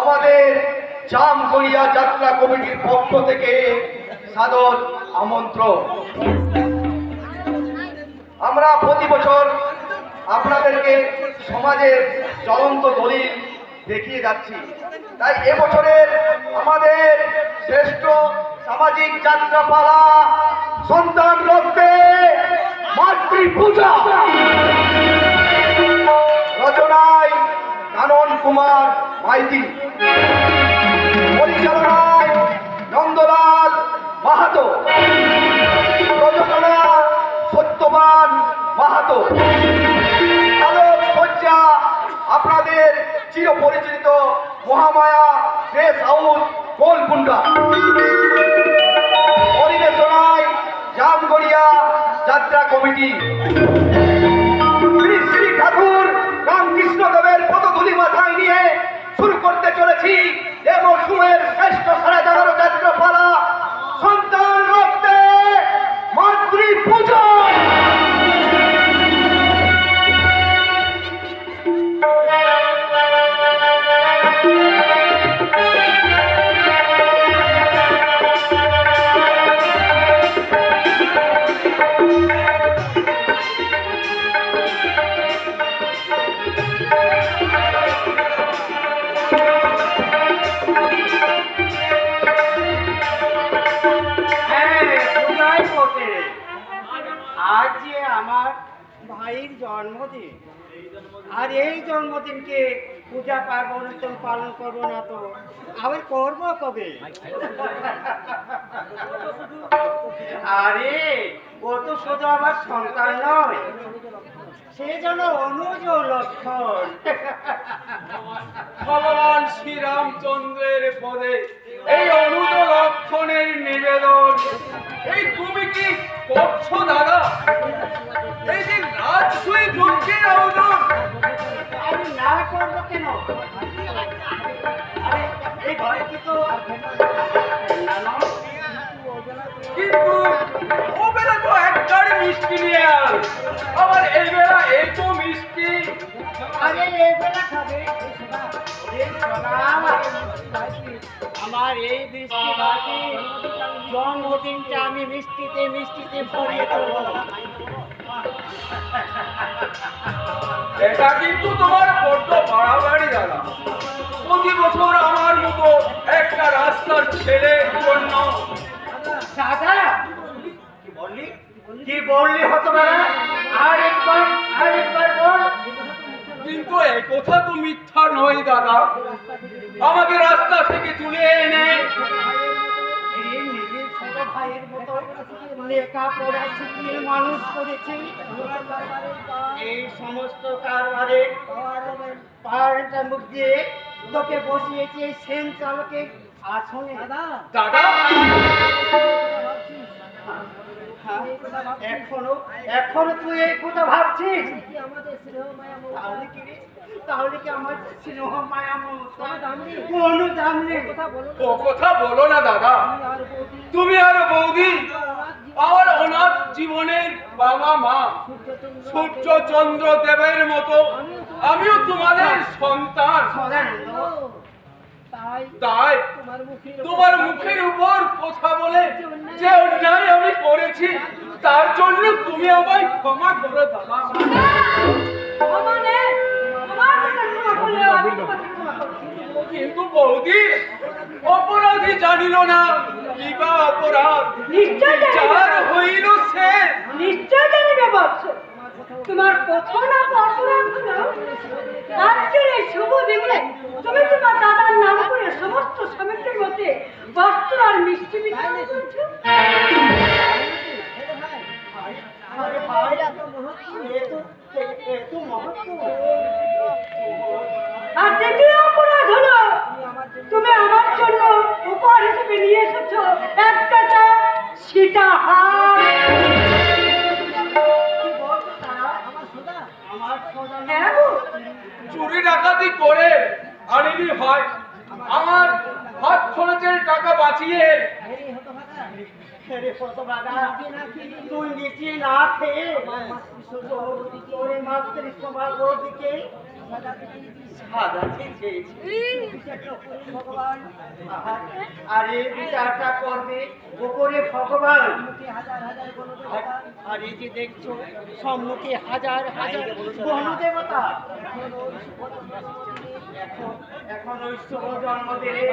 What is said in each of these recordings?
আমাদের জামগড়িয়া যাত্রা কমিটির পক্ষ থেকে সাদর আমন্ত্রণ। আমরা প্রতি বছর আপনাদেরকে সমাজের জ্বলন্ত দলিল দেখিয়ে যাচ্ছি, তাই এবছরের আমাদের শ্রেষ্ঠ সামাজিক যাত্রাপালা সন্তান রক্তে মাতৃপূজা, রচনায় কানন কুমার মাইতি, পরিচালনায় নন্দলাল মাহাতো, প্রযোজনা সত্যবান মাহাতো, আলোক সজ্জা আপনাদের চিরপরিচিত মহামায়া ড্রেস হাউস গোলকুন্ডা, পরিবেশনায় জামগড়িয়া যাত্রা কমিটি। শ্রী শ্রী ঠাকুর রামকৃষ্ণদেবের পদধূলি মাথায় নিয়ে শুরু করতে চলেছি এ মরশুমের শ্রেষ্ঠ সাড়ে 11 যাত্রাপালা সন্তান রক্তে মাতৃপূজা। আজ যে আমার ভাইয়ের জন্মদিন, আর এই জন্মদিনকে পূজা পার্বণ তো পালন করবো না তো আবার করবো কবে? আরে ও তো শুধু আমার সন্তান নয়, সে যেন অনুজ লক্ষণ। ভগবান শ্রীরামচন্দ্রের পদে এই অনুজ লক্ষণের নিবেদন। এই তুমি কি করছো দাদা? এই যে রাজসুই যজ্ঞের আয়োজন, আমি না করবো কেন? আরে এই ঘরে তো কিন্তু ও বেলা তো একটারে মিষ্টি নিয়ে আল, আবার এই বেলা এই তো মিষ্টি। আরে এই বেলা খাবে আমার এই বৃষ্টি ভাতি জন্মদিনটা আমি মিষ্টিতে মিষ্টিতে ভরিয়ে দেবো। এটা কিন্তু তোমার বড্ড বাড়াবাড়ি দাদা। প্রতি বছর আমার মতো একটা রাস্তার ছেলের জন্য। দাদা কি বললি? কি বললি হতো না? আরেকবার বল। কিন্তু এই কথা তো মিথ্যা নয় দাদা। আমাকে রাস্তা থেকে তুলে এনে নিজের ছোট ভাইয়ের মতো লেখাপড়া শিখিয়ে মানুষ করেছে। এই সমস্ত কারবারে পাহাড়টা মুখ দিয়ে তোকে বসিয়েছে সেন চালকের আসনে। দাদা এখনো তুই এই কথা ভাবছিস? তাহলে কি আমার স্নেহ মায়া কোনো দাম নেই? ও কথা বলো না দাদা। তুমি আর বৌদি আমার অনাথ জীবনের বাবা মা সূর্যচন্দ্র দেবের মতো আমিও তোমাদের সন্তান। তাই তোমার মুখের উপর কথা বলে যে অন্যায় আমি করেছি তার জন্য তুমি আমায় ক্ষমা করো দাদা। কিন্তু বৌদি অপরাধী জানিল না কিবা অপরাধ বিচার হইল সে। নিশ্চয় জানিবে বৎস, তোমার প্রথম নাম অপরাধ হলো আজকের এই শুভ দিনে তুমি তোমার দাদার নাম করে সমস্ত সমিতির মধ্যে বস্ত্র আর মিষ্টি বিতরণ করছো। আর দ্বিতীয় অপরাধ হলো তুমি আমার জন্য উপহার হিসেবে নিয়ে এসেছো একটা সীতাহার। চুরি ডাকাতি করে আনিনি হয়, আমার হাত খরচের টাকা বাঁচিয়ে তুই নিচে না খেয়ে তোর মাতৃ সভার দিকে সাজাতে চেয়েছি। আরে বিচারটা করবে ওপরে ভগবান। আর এই যে দেখছো সম্মুখে হাজার হাজার বনদেবতা। এখন ওই শুভ জন্মদিনে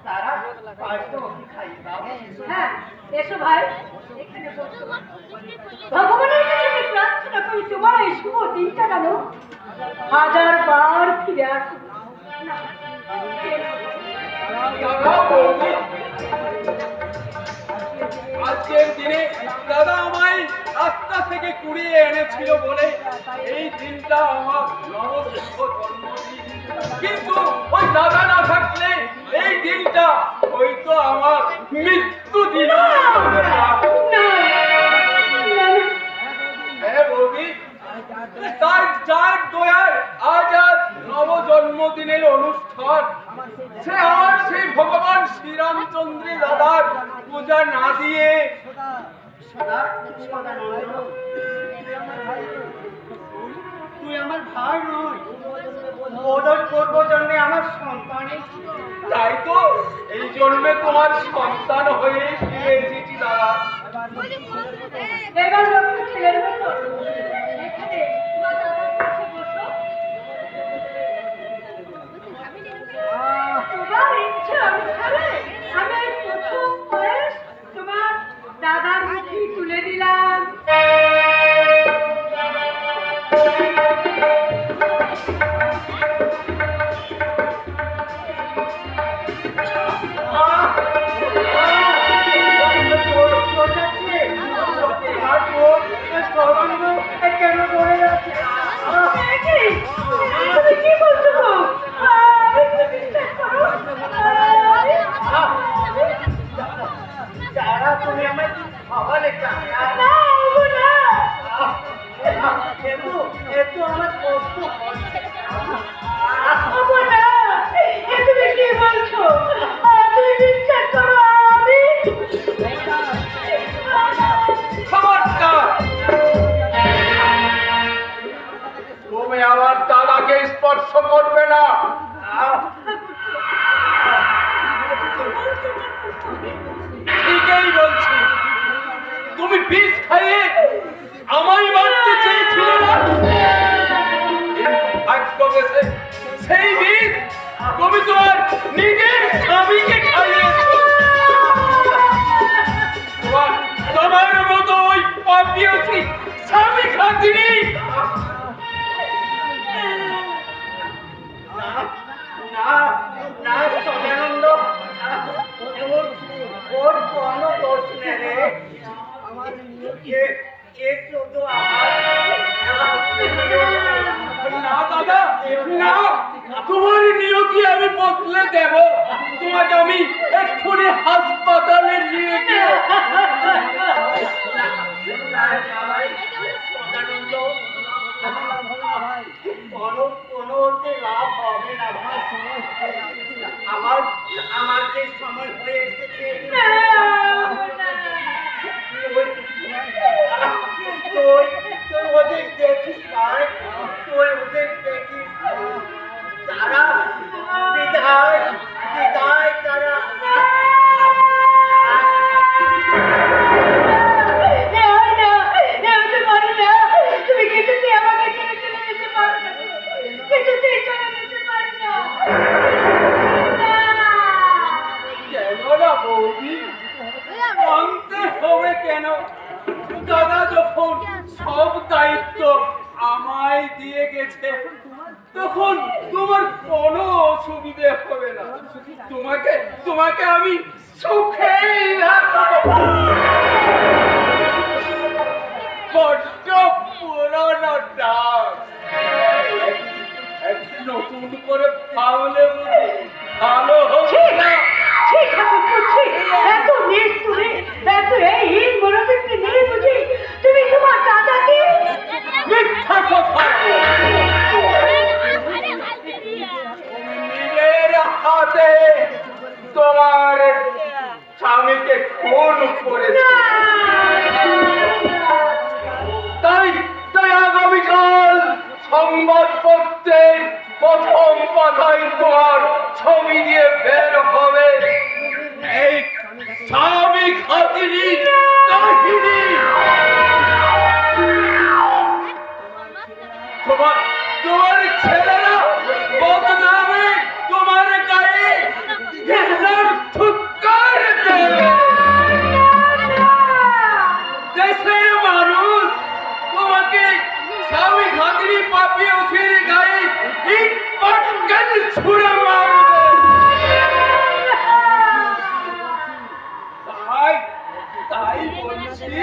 তারা পাঁচটা খাইয়ে দাও। হ্যাঁ এসো ভাই, এখানে বসো। ভগবানের কাছে আমি প্রার্থনা করি তোমার এই শুভ দিনটা যেন 1000 বার ফিরে আসুক। না, দাদা বৌদি, আজকের দিনে দাদা আমায় রাস্তা থেকে কুড়িয়ে এনেছিল বলে এই দিনটা আমার নবশুভ জন্মদিন। কিন্তু ওই দাদা না থাকলে এই দিনটা হয়তো আমার মৃত্যু দিন। হ্যাঁ বৌদি, তার যার দয়ার আজ আর নব জন্মদিনের অনুষ্ঠান, সে আমার সেই ভগবান শ্রীরামচন্দ্রের দাদার পূজা না দিয়ে তুই আমার ভাই নয়, ওদের পূর্ব জন্মে আমার সন্তানই ছিল। তাই তো এই জন্মে তোমার সন্তান হয়ে ফিরে এসেছি দাদা। এবার লক্ষ্য ছেলের মতো এখানে তোমার দাদার কাছে বসো। তোমার ইচ্ছা অনুসারে আমি এই প্রথম বয়স তোমার দাদার মুখে তুলে দিলাম। কেন করে যাচ্ছে? তুমি কি বলছো গো? আমি তো বিশ্বাস করো। যারা তুমি আমায় খাওয়ালে না, ওগো না। একটু আমার কষ্ট হচ্ছে। ওগো না, এ তুমি কি বলছো? তুমি বিশ্বাস করো আমি খবরদার! তুমি আমার দাদাকে স্পর্শ করবে না। ঠিকই বলছি, তুমি বিষ খাইয়ে আমায় মারতে চেয়েছিলে না, কিন্তু ভাগ্য গেছে সেই বিষ তুমি তোমার নিজের স্বামীকে খাইয়েছো। তোমার মতো ওই পাপিয়েছি স্বামী খাতিনি। না না সদানন্দ, ওর কোনো দোষ নেই রে। এ শুধু আমার না দাদা, না, তোমার নিয়তি আমি বদলে দেব। তোমাকে আমি এক্ষুনি হাসপাতালে নিয়ে গিয়ে সদানন্দ কোনোতে লাভ হবে না ভাই। আমার যে সময় হয়ে এসেছে তুই ওদের দেখিস ভাই, তুই ওদের দেখিস। তারা বিদায় বিদায় তারা। তুমি কিছুতেই আমাকে ছেড়ে চলে যেতে পারো না, কিছুতেই চলে যেতে পারি না। কেন না বৌদি, আনতে হবে কেন? দাদা যখন সব দায়িত্ব আমায় দিয়ে গেছে তখন তোমার কোনো অসুবিধে হবে না। তোমাকে আমি সুখেই রাখবো। বড্ড পুরনো ডাক, একটু নতুন করে ফাউলে বুঝি ভালো হবে না। ঠিক আছে করছি, এত নিজ তুমি এত এই হীন মনোবৃত্তি নেই বুঝি তুমি তোমার দাদাকে মিথ্যা কথা! নিজের হাতে তোমার স্বামীকে খুন করেছে। তাই আগামীকাল সংবাদপত্র পত্রে প্রথম পাতায় তোমার ছবি দিয়ে বের হবে এই স্বামী খাতিনি কাহিনী। তোমার ছেলেরা বদনামে তোমার গায়ে ঘৃণার থুক্কার দেবে। দেশের মানুষ তোমাকে স্বামী খাতিনি পাপিয়সীর গায়ে ইট পাটকেল ছুঁড়ে মারবে। তাই বলছি,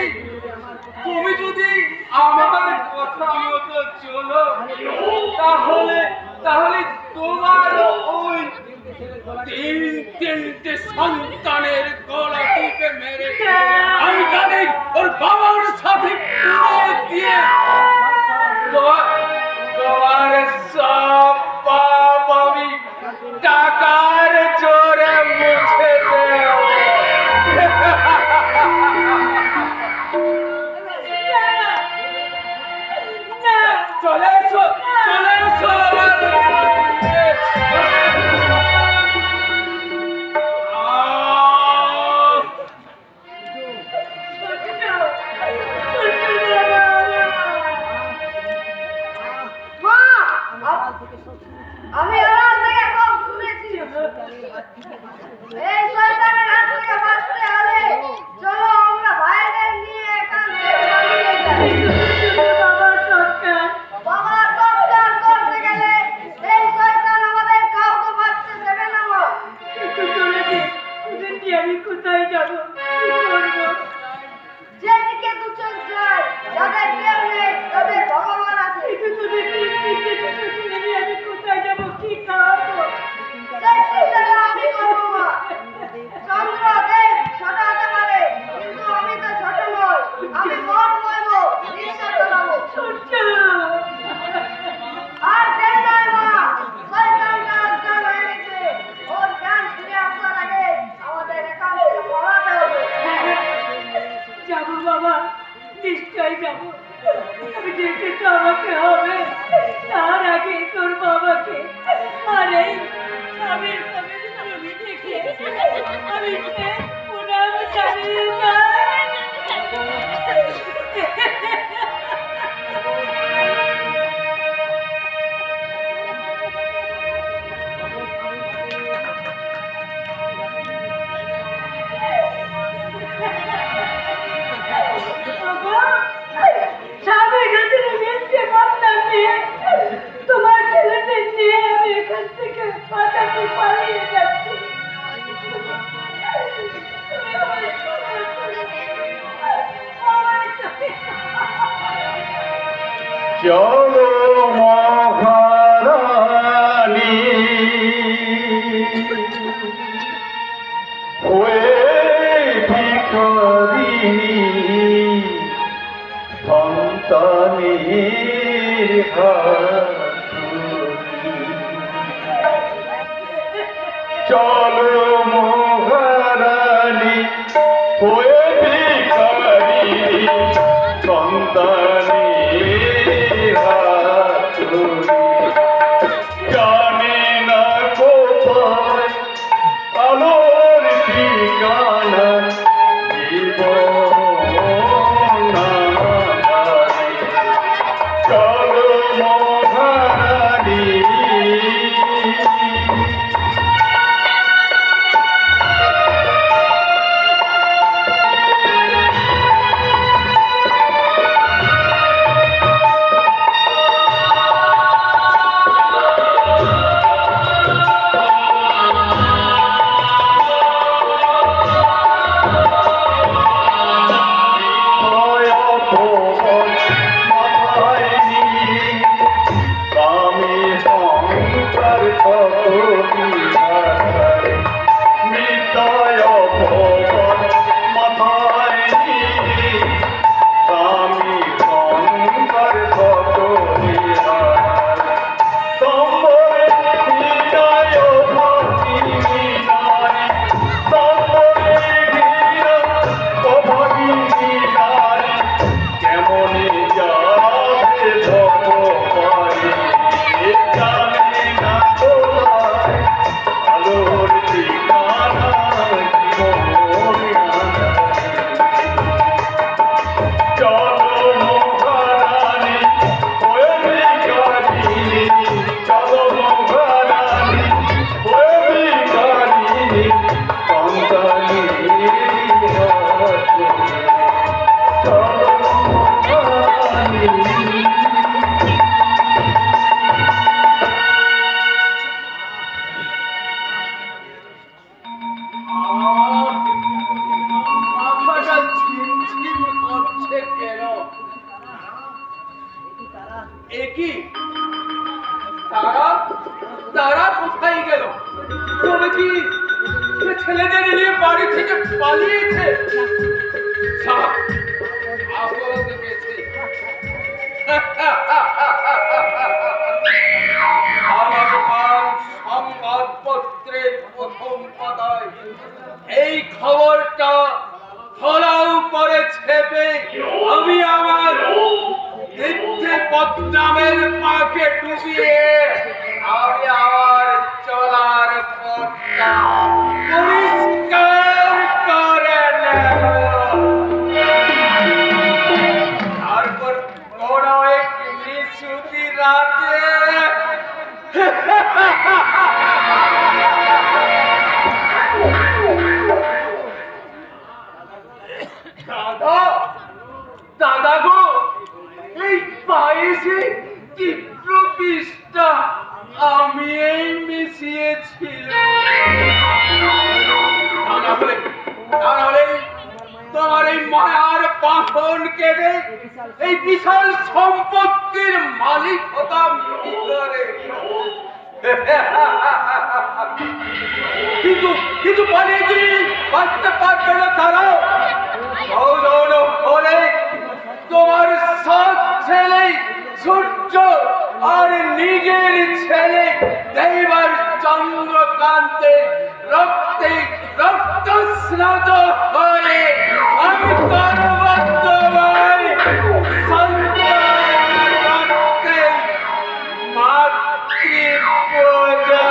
তুমি যদি আমার কথা মতো চলো তাহলে তোমার ওই তিনটে সন্তানের গলা টিপে মেরে আমি তাদের ওর বাবার সাথে পুড়িয়ে দিয়ে তোমার সব পাপ আমি টাকার জোরে মুছে দেব। চলে এসো আমি আড়াল থেকে সব শুনেছি। এই শয়তানের হাত থেকে বাঁচতে হলে চলো আমরা ভাইদের নিয়ে এখান থেকে পালিয়ে যাই। বাবা সৎকার করতে গেলে এই শয়তান আমাদের কাউকে বাঁচতে দেবে না। মা একটু চলে দে, ওদের নিয়ে আমি কোথায় যাবো, কি করবো? যেদিকে দু চোখ যায়, যাদের কেউ নেই তাদের ভগবান আছে। আমি কোথায় যাবো, কি খাওয়াবো? সেই চিন্তাটা আমি করবো। মা চন্দ্রদেব ছোট হতে পারে, কিন্তু আমি তো ছোট নই। আমি মন বলবো, রিক্সা চালাবো। আর দেরি নয় মা, শয়তানটা অজ্ঞান হয়ে গেছে। ওর জ্ঞান ফিরে আসার আগে আমাদের এখান থেকে পলাতে হবে। যাবো বাবা, নিশ্চয় যাবো। আমি যেতে তো আমাকে হবে, তার আগে তোর বাবাকে আর এই স্বামীর ছবি দেখে আমি প্রণাম জানিয়ে যাই। স্বামী খাতিনি মিথ্যে বদনাম দিয়ে তোমার ছেলেদের নিয়ে আমি এখান থেকে পাতাতে পালিয়ে যাচ্ছি। চলো মহারানী হয়ে ভিখারিণী সন্তানের হাতুড়ি। চলো মহারানী হয়ে ভিখারিণী সন্তানের হাতুড়ি। জানে না কোথায় আলোর ঠিকানা, জীবন চলো মহারানী। কোথায় গেল? তবে কি সে ছেলেদের নিয়ে বাড়ি থেকে পালিয়েছে? সাপ, আপদ গেছে। আগামীকাল সংবাদপত্রের প্রথম পাতায় এই খবরটা ফলাও করে ছেপে আমি আমার মিথ্যে বদনামের পাকে ডুবিয়ে আমি আমার চলার পথটা পরিষ্কার করে নেব। তারপর কোনো এক নিশুতি রাতে দাদা, দাদা গো, এই পায়েসে তীব্র বিষটা আমি এই মিশিয়েছিলাম। তা নাহলে তোমার এই মায়ার বাঁধন কেটে এই বিশাল সম্পত্তির মালিক হতাম কি করে? কিন্তু পালিয়ে গিয়ে বাঁচতে পারবে না তারাও। সৌজন্য হলে তোমার সৎ ছেলে সূর্য আর নিজের ছেলে দেবার চন্দ্রকান্তে রক্তে রক্ত স্নাত হয়ে আমি পরবর্তমানে সন্তান রক্তে মাতৃ পূজা।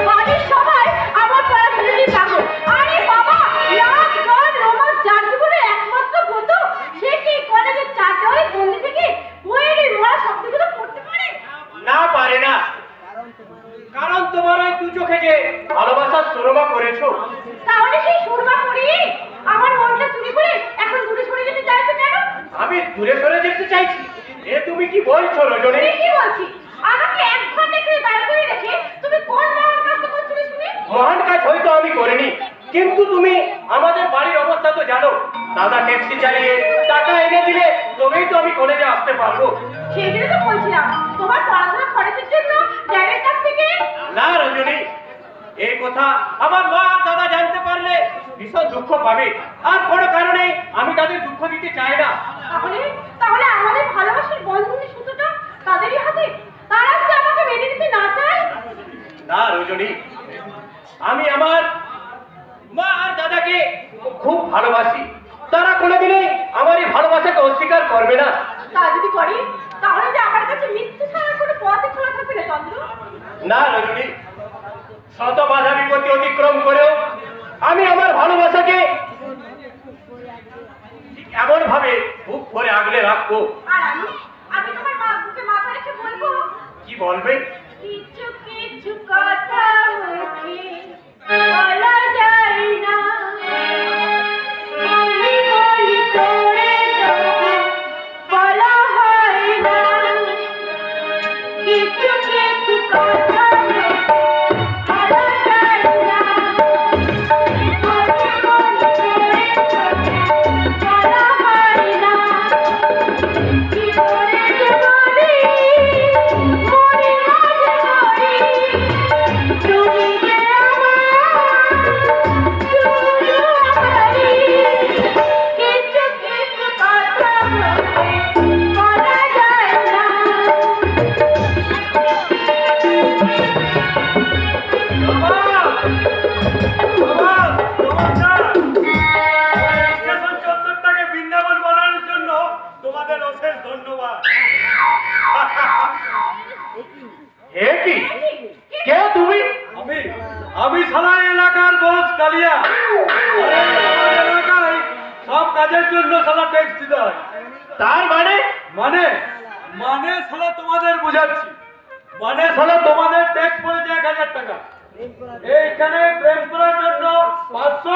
বাড়ির সবাই আমার পড়াশোনারই পাগল। আরে বাবা, নাচ গান রোমান্স যার জীবনের একমাত্র ব্রত, সে কি কলেজের 4 দেওয়ালে বন্দি থেকে বইয়ের এই মরা শব্দগুলো পড়তে পারে? না পারে না, কারণ তোমার ওই দু চোখে যে ভালোবাসার সুরমা করেছো। তাহলে সেই সুরমা করি আমার মনটা চুরি করে এখন দূরে সরে যেতে চাইছো কেন? আমি দূরে সরে যেতে চাইছি? এ তুমি কি বলছো রজনী? আমি কি বলছি? আমাকে 1 ঘন্টা এখানে দাঁড় করে রেখে তুমি কোন মহান কাজটা করছিলে শুনি? মহান কাজ হয়তো আমি করিনি, কিন্তু তুমি আমাদের বাড়ির অবস্থা তো জানো। দাদা ট্যাক্সি চালিয়ে টাকা এনে দিলে তবেই তো আমি কলেজে আসতে পারবো। সেই জন্য তো বলছিলাম তোমার পড়াশোনা খরচের জন্য ড্যাডের কাছ থেকে। না রজনী, এই কথা আমার মা আর দাদা জানতে পারলে ভীষণ দুঃখ পাবে, আর কোনো কারণে আমি তাদের দুঃখ দিতে চাই না। তাহলে আমাদের ভালোবাসার বন্ধনের সুতোটা তাদেরই হাতে। তারা যদি আমাকে মেনে নিতে না চায়? না রজনী, আমি আমার মা আর দাদাকে খুব ভালোবাসি। তারা কোনোদিনই আমার এই ভালোবাসাকে অস্বীকার করবে না। তা যদি করি তাহলে যে আমার কাছে মৃত্যু ছাড়ার কোনো পথই খোলা থাকবে না চন্দ্র। না রজনী, শত বাধা বিপত্তি অতিক্রম করেও আমি আমার ভালোবাসাকে এমন ভাবে বুক ভরে আগলে রাখবো। আর আমি তোমার বুকে মাথা রেখে বলবো। কি বলবে? কিছু কিছু কথা মুখে বলা যায় না, বলি বলি করে তবু বলা হয় না। কিছু কিছু কথা মুখে বলা যায় না, বলি বলি করে তবু বলা হয় না। কি করে যে বলি মরি মাঝে মরি, তুমি যে আমার শুধু আমারই। কিছু কিছু কথা মুখে বলা যায় না। স্টেশন চত্বরটাকে বৃন্দাবন বানানোর জন্য তোমাদের অশেষ ধন্যবাদ। এ কি? কে তুমি? আমি সালা এলাকার বস কালিয়া। আরে আমার এলাকায় সব কাজের জন্য সালা ট্যাক্স দিতে হয়। তার মানে? মানে মানে সালা তোমাদের বোঝাচ্ছি, মানে সালা তোমাদের ট্যাক্স পড়েছে 1000 টাকা। এইখানে প্রেম করার জন্য 500,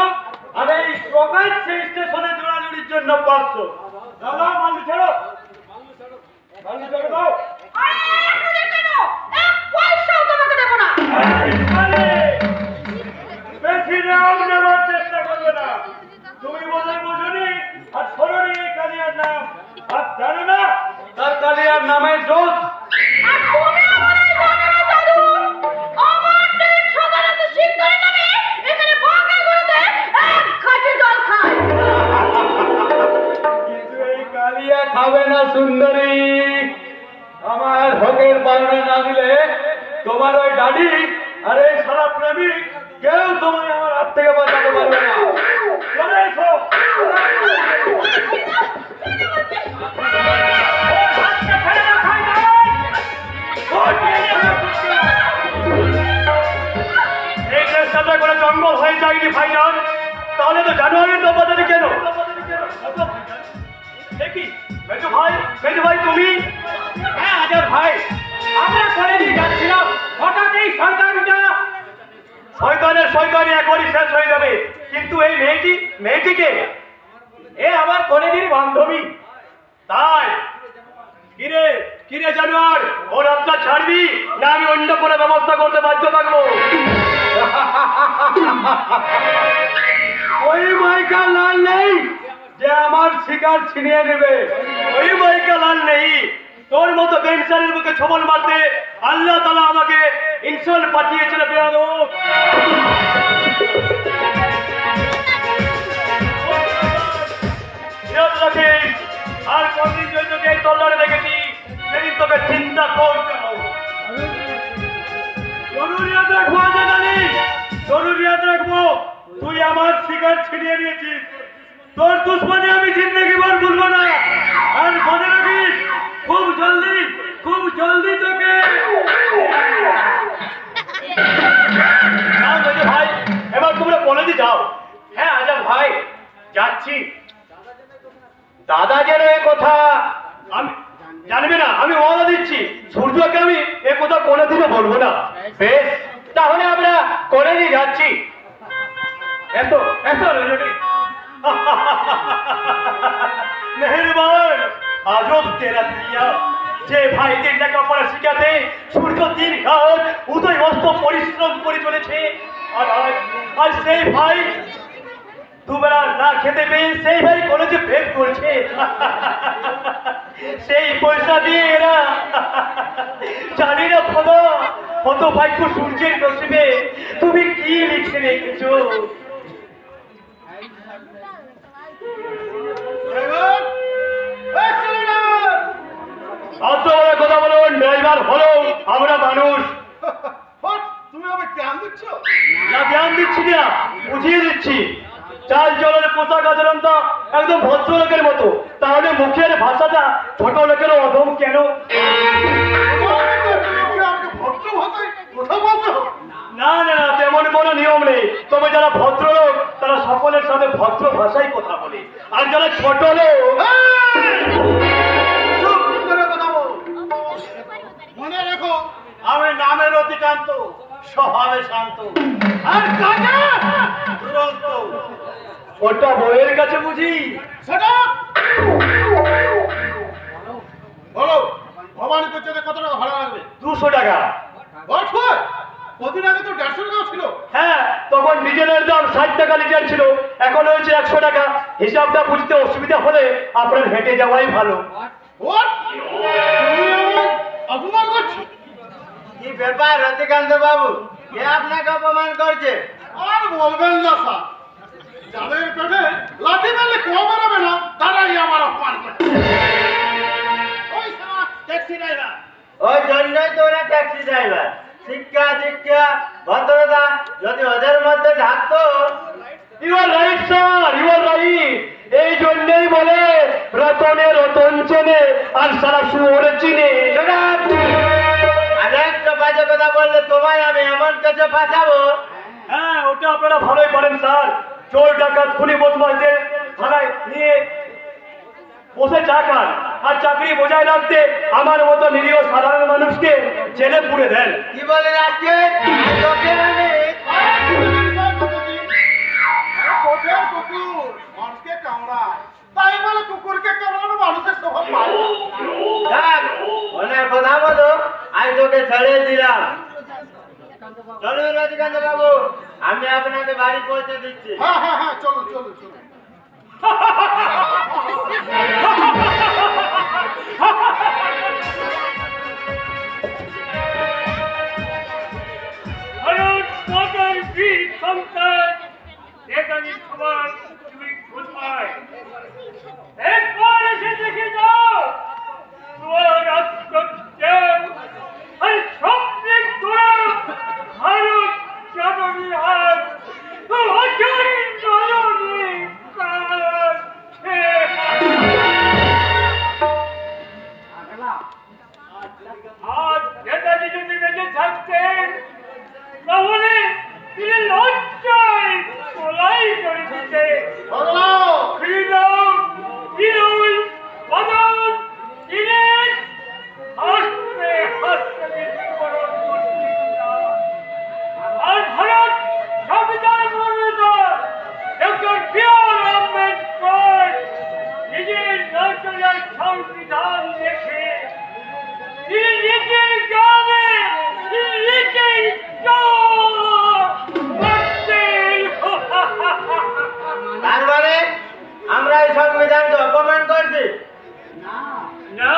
আর এই প্রকাশ সেই স্টেশনে জোড়াজুড়ির জন্য 500। দাদা মালু ছাড়ো, মালু ছাড়ো দাও। আরে এখন কেন? এক পয়সাও তোমাকে দেব না। আরে সুন্দরী, আমার হকের পাওনা না দিলে তোমার ওই ডাডি আর এই সারা প্রেমিক কেউ তোমায় আমার হাত থেকে বাঁচাতে পারবে না। চলে এসো। এই দেশটা করে জঙ্গল হয়ে যায়নি ভাইজান, তাহলে তো জানুয়ারির দফাদারি কেন? দেখি মেজু ভাই তুমি? হ্যাঁ আজর ভাই, আমরা করে দিয়ে যাচ্ছিলাম, হঠাৎ এই শয়তানি একবারই শেষ হয়ে যাবে। কিন্তু এই মেয়েটিকে এ আমার কলেজের বান্ধবী। তাই কিরে জানুয়ার, ওর হাতটা ছাড়বি না আমি অন্য কোনো ব্যবস্থা করতে বাধ্য থাকবো? ওই মাইকা লাল নেই যে আমার শিকার ছিনিয়ে নেবে, ওই মাইকা লাল নেই। তোর মতো বেনসারের মুখে ছবল মারতে আল্লাহ তাআলা আমাকে ইনসান পাঠিয়েছিল। বেয়াদব, আর কোনদিন যদি তোকে এই তল্লারে দেখেছি সেদিন তোকে চিন্তা করতে হবে। জরুরিয়াত রাখবো আজাদানি, জরুরিয়াত রাখবো। তুই আমার শিকার ছিনিয়ে নিয়েছিস, তোর দুশ্মনী আমি জিন্দগি ভর ভুলবো না। আর মনে রাখিস খুব জলদি তোকে ভাই এবার তোমরা বলে দি যাও। হ্যাঁ আজাদ ভাই যাচ্ছি। দাদা যেন এ কথা আমি জানবে না, আমি ওয়াদা দিচ্ছি সূর্যকে আমি এ কথা কোনোদিনও বলবো না। বেশ, তাহলে আমরা কলেজে যাচ্ছি। এসো মেহরবান, আজব তেরা দুনিয়া। যে ভাইদের লেখাপড়া শিখাতে সূর্য দিন রাত উদয় অস্ত পরিশ্রম করে চলেছে, আর আজ সেই ভাই দুবেলা না খেতে পেয়ে সেই ভাই কলেজে ফেল করছে। সেই পয়সা দিয়ে এরা জানি না খোদা কত ভাগ্য সূর্যের নসিবে তুমি কি লিখে রেখেছো। কথা বলো, ড্রাইভার হলো আমরা মানুষ। তুমি আমাকে জ্ঞান দিচ্ছ? না জ্ঞান দিচ্ছি না, বুঝিয়ে দিচ্ছি। চাল চলের পোশাক আচরণটা একদম ভদ্রলোকের মতো, তাহলে মুখের ভাষাটা ছোট লোকের অধম কেন? না না না, তেমন কোনো নিয়ম নেই। তবে যারা ভদ্রলোক তারা সকলের সাথে ভদ্র ভাষায় কথা বলে, আর যারা ছোট লোক মনে রেখো, আমি নামের অতিকান্ত, স্বভাবে শান্ত, আর কাজে দুরন্ত। ওটা বইয়ের কাছে বুঝি। বলো ভবানীপুর যেতে কত টাকা ভাড়া লাগবে? 200 টাকা। কদিন আগে তো 150 টাকা ছিল। হ্যাঁ, তখন ডিজেলের দাম 60 টাকা লিটার ছিল, এখন হয়েছে 100 টাকা। হিসাবটা বুঝতে অসুবিধা হলে আপনার হেঁটে যাওয়াই ভালো। অপমান করছি? কি ব্যাপার রতিকান্ত বাবু, কে আপনাকে অপমান করছে? আর বলবেন না স্যার, যাদের পেটে লাঠি মারলে কেউ বেরোবে না তারাই আমার অপমান করছে। ওই স্যার ট্যাক্সি ড্রাইভার। ওই জন্যই তো ওরা ট্যাক্সি ড্রাইভার। শিক্ষা দীক্ষা ভদ্রতা যদি ওদের মধ্যে থাকতো। You are right sir, you are right. এই জন্যই বলে রতনে রতন চেনে আর সারা শুয়োর চিনে। আর একটা বাজে কথা বললে তোমায় আমি এমন কাছে ফাঁসাবো। হ্যাঁ, ওটা আপনারা ভালোই পারেন স্যার। চোর ডাকাত খুনি বদমাশদের থানায় নিয়ে বসে চা খান, আর চাকরি বজায় রাখতে আমার মতো নিরীহ সাধারণ মানুষকে জেলে পুরে দেন। কি বলেন আজকে? তোকে মানে কোটের কুকুর মানুষকে কামড়ায়, তাই বলে কুকুরকে কামড়ানো মানুষের স্বভাব ভালো। থাক, ওনার কথা বলো, আজ তোকে ছেড়ে দিলাম। চলুন রতিকান্ত বাবু, আমি আপনাকে বাড়ি পৌঁছে দিচ্ছি। হ্যাঁ হ্যাঁ হ্যাঁ, চলো চলো চলো। চলিতেছে। শ্রীরাম, বিনয়, মদন, দীনেশ, হস্তে হস্তে মৃত্যুবরণ করতেছে। আর ভারত সংবিধান প্রণেতা ডক্টর বি.আর. আম্বেদকর নিজের নজরের সংবিধান দেখে তিনি নিজের গ্রামে নিজেই তার মানে আমরা এই সংবিধানকে অপমান করছি? না,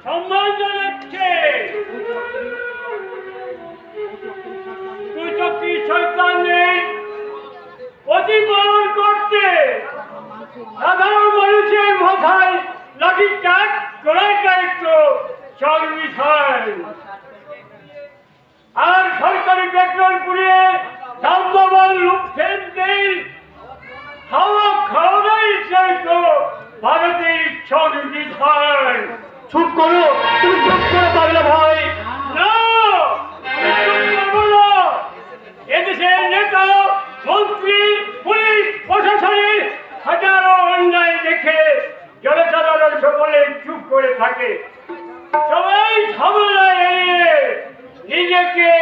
সম্মান জানাচ্ছে। তুই তো কি সরকার নেই প্রতিপালন করতে সাধারণ মানুষের মাথায় লাঠি চাট করার দায়িত্ব সংবিধান। আর সরকারি বেতন পুড়িয়ে দামদাবাল লুটফেন নেই, খাওয়া খাওয়াই দায়িত্ব ভারতের সংবিধান। চুপ করো, তুমি চুপ করে পারলে ভাই। না, এদেশের নেতা মন্ত্রী পুলিশ প্রশাসনের হাজারো অন্যায় দেখে জনসাধারণ সকলে চুপ করে থাকে। সবাই ঝামেলা এড়িয়ে নিজেকে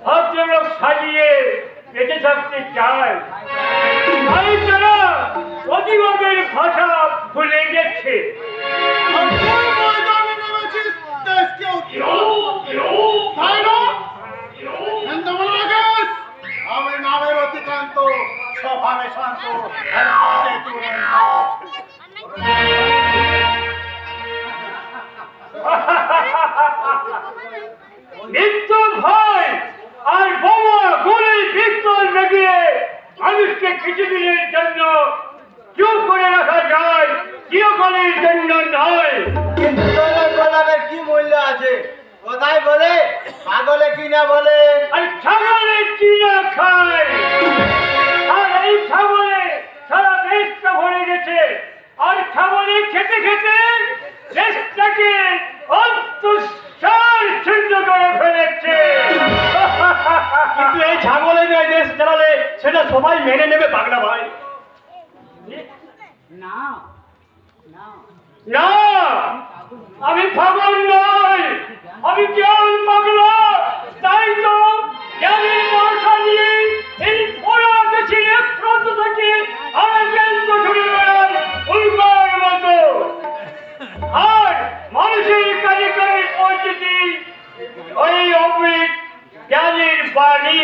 ভদ্রলোক সাজিয়ে বেঁচে থাকতে চায়। তাই তারা প্রতিবাদের ভাষা ভুলে গেছে। আমি নামের অতিক্রান্ত, স্বভাবে শান্ত, নিত্য ভয় আর বোমা গুলি পিস্তল লাগিয়ে মানুষকে কিছুদিনের জন্য চুপ করে রাখা যায়, চিরকালের জন্য নয়। কিন্তু গোলাপের কি মূল্য আছে? কোথায় বলে পাগলে কিনা বলে? আর ছাগলে কিনা খায়, আর এই ছাগলে সারা দেশটা ভরে গেছে। আর ছাগলে খেতে খেতে দেশটাকে অন্তঃসার শূন্য করে ফেলেছে। কিন্তু এই ছাগলে দেশ চালালে সেটা সবাই মেনে নেবে পাগলা ভাই। না না না, আমি পাগল নই, আমি জ্ঞান পাগলা। তাই তো জ্ঞানের ভাষা নিয়ে এই পুরো দেশের এক প্রান্ত থেকে আমার জ্ঞানকে ছড়ে বেড়ান উল্কার মতো। আর মানুষের কাজে কাজে পরিচিতি ওই অমৃত জ্ঞানের বাণী।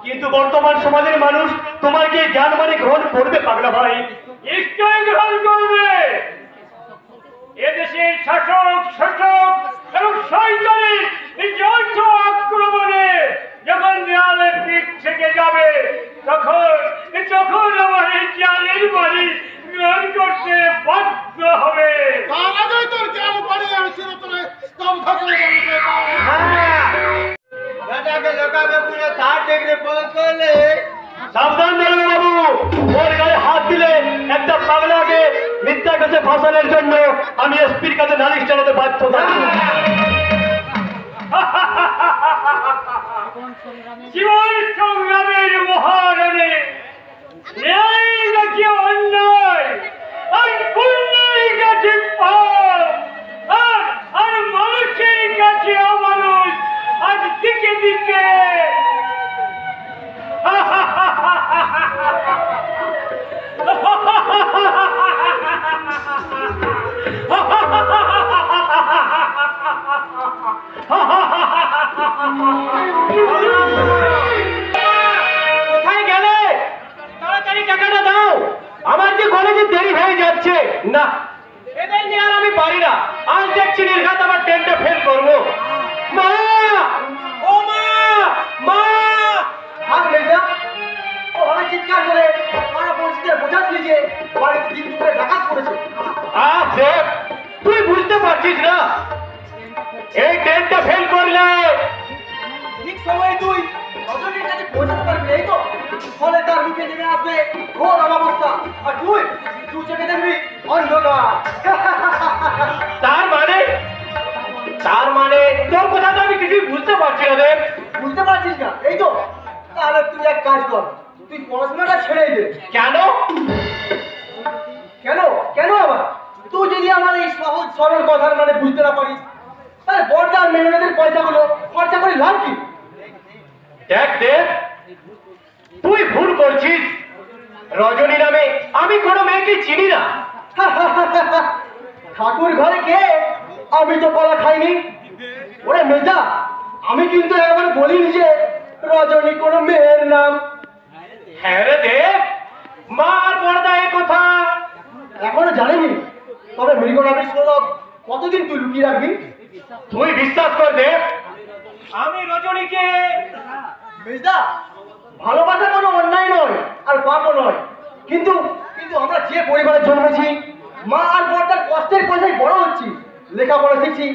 কিন্তু বর্তমান সমাজের মানুষ তোমাকে জ্ঞান মানে গ্রহণ করবে পাগলা ভাই? নিশ্চয় গ্রহণ করবে। এদেশের শাসক শোষক এবং শয়তানের যৌথ আক্রমণে যখন দেয়ালের পিঠ থেকে যাবে তখন আমার এই জ্ঞানের বাণী গ্রহণ করতে বাধ্য হবে। তোর জ্ঞান বাড়ি আমি চিরতরে স্তব্ধ করে দেবো। দাদাকে লোকাবে পুরো 60 ডিগ্রি পৌঁছ করলে সাবধান বলবে বাবু, ওর গায়ে হাত দিলে একটা পাগলাকে মিথ্যা কাছে ফাঁসানোর জন্য আমি এসপির কাছে নালিশ চালাতে বাধ্য থাকবো। জীবন সংগ্রামের মহারণে ন্যায় নাকি অন্যায় আর পুণ্যের কাছে পাপ আর মানুষের কাছে অমানুষ আজ দিকে দিকে। কোথায় গেলে? তাড়াতাড়ি টাকাটা দাও, আমার যে কলেজে দেরি হয়ে যাচ্ছে। না, এদের নিয়ে আর আমি পারি না। আজ দেখছি নির্ঘাত আমার ট্রেনটা ফেল করবো। মা, ও মা, মা! হাত মেজা ও অনেক চিৎকার করে পাড়া পরিস্থিতি বোঝাচ্ছিলি যে বাড়িতে দিন দুপুরে ডাকাত পড়েছে। দেখ, তুই বুঝতে পারছিস না এই ট্রেনটা ফেল করলে ঠিক সময়ে তুই রজনীর কাছে পৌঁছাতে পারবি, এই তো? ফলে তার মুখে নেমে আসবে ঘোর অবস্থা, আর তুই চোখে দেখবি অন্ধকার। তার মানে তার মানে তোর কথা তো আমি কিছুই বুঝতে পারছি না দেব। বুঝতে পারছিস না? এই তো, তাহলে তুই এক কাজ কর, তুই পড়াশোনাটা ছেড়ে দে। কেন? কেন কেন আবার? তুই যদি আমার এই সহজ সরল কথার মানে বুঝতে না পারিস, তাহলে বর্দার মেহনতের পয়সাগুলো খরচা করে লাভ কি? দেখ দেব, তুই ভুল করছিস। রজনী নামে আমি কোনো মেয়েকে চিনি না। ঠাকুর ঘরে কে? আমি তো কলা খাইনি। ওরে মেজা, আমি কিন্তু একবার বলিনি যে রজনী কোনো মেয়ের নাম। হ্যাঁ রে দেব, মা আর বড়দা এ কথা এখনো জানিনি। তবে মৃগনাভের শ্লোক কতদিন তুই লুকিয়ে রাখবি? তুই বিশ্বাস কর দেব, আমি রজনীকে মেজদা, ভালোবাসা কোনো অন্যায় নয় আর পাপও নয়, কিন্তু কিন্তু আমরা যে পরিবারে জন্মেছি, মা আর বড়টার কষ্টের পয়সায় বড় হচ্ছি, লেখাপড়া শিখছি,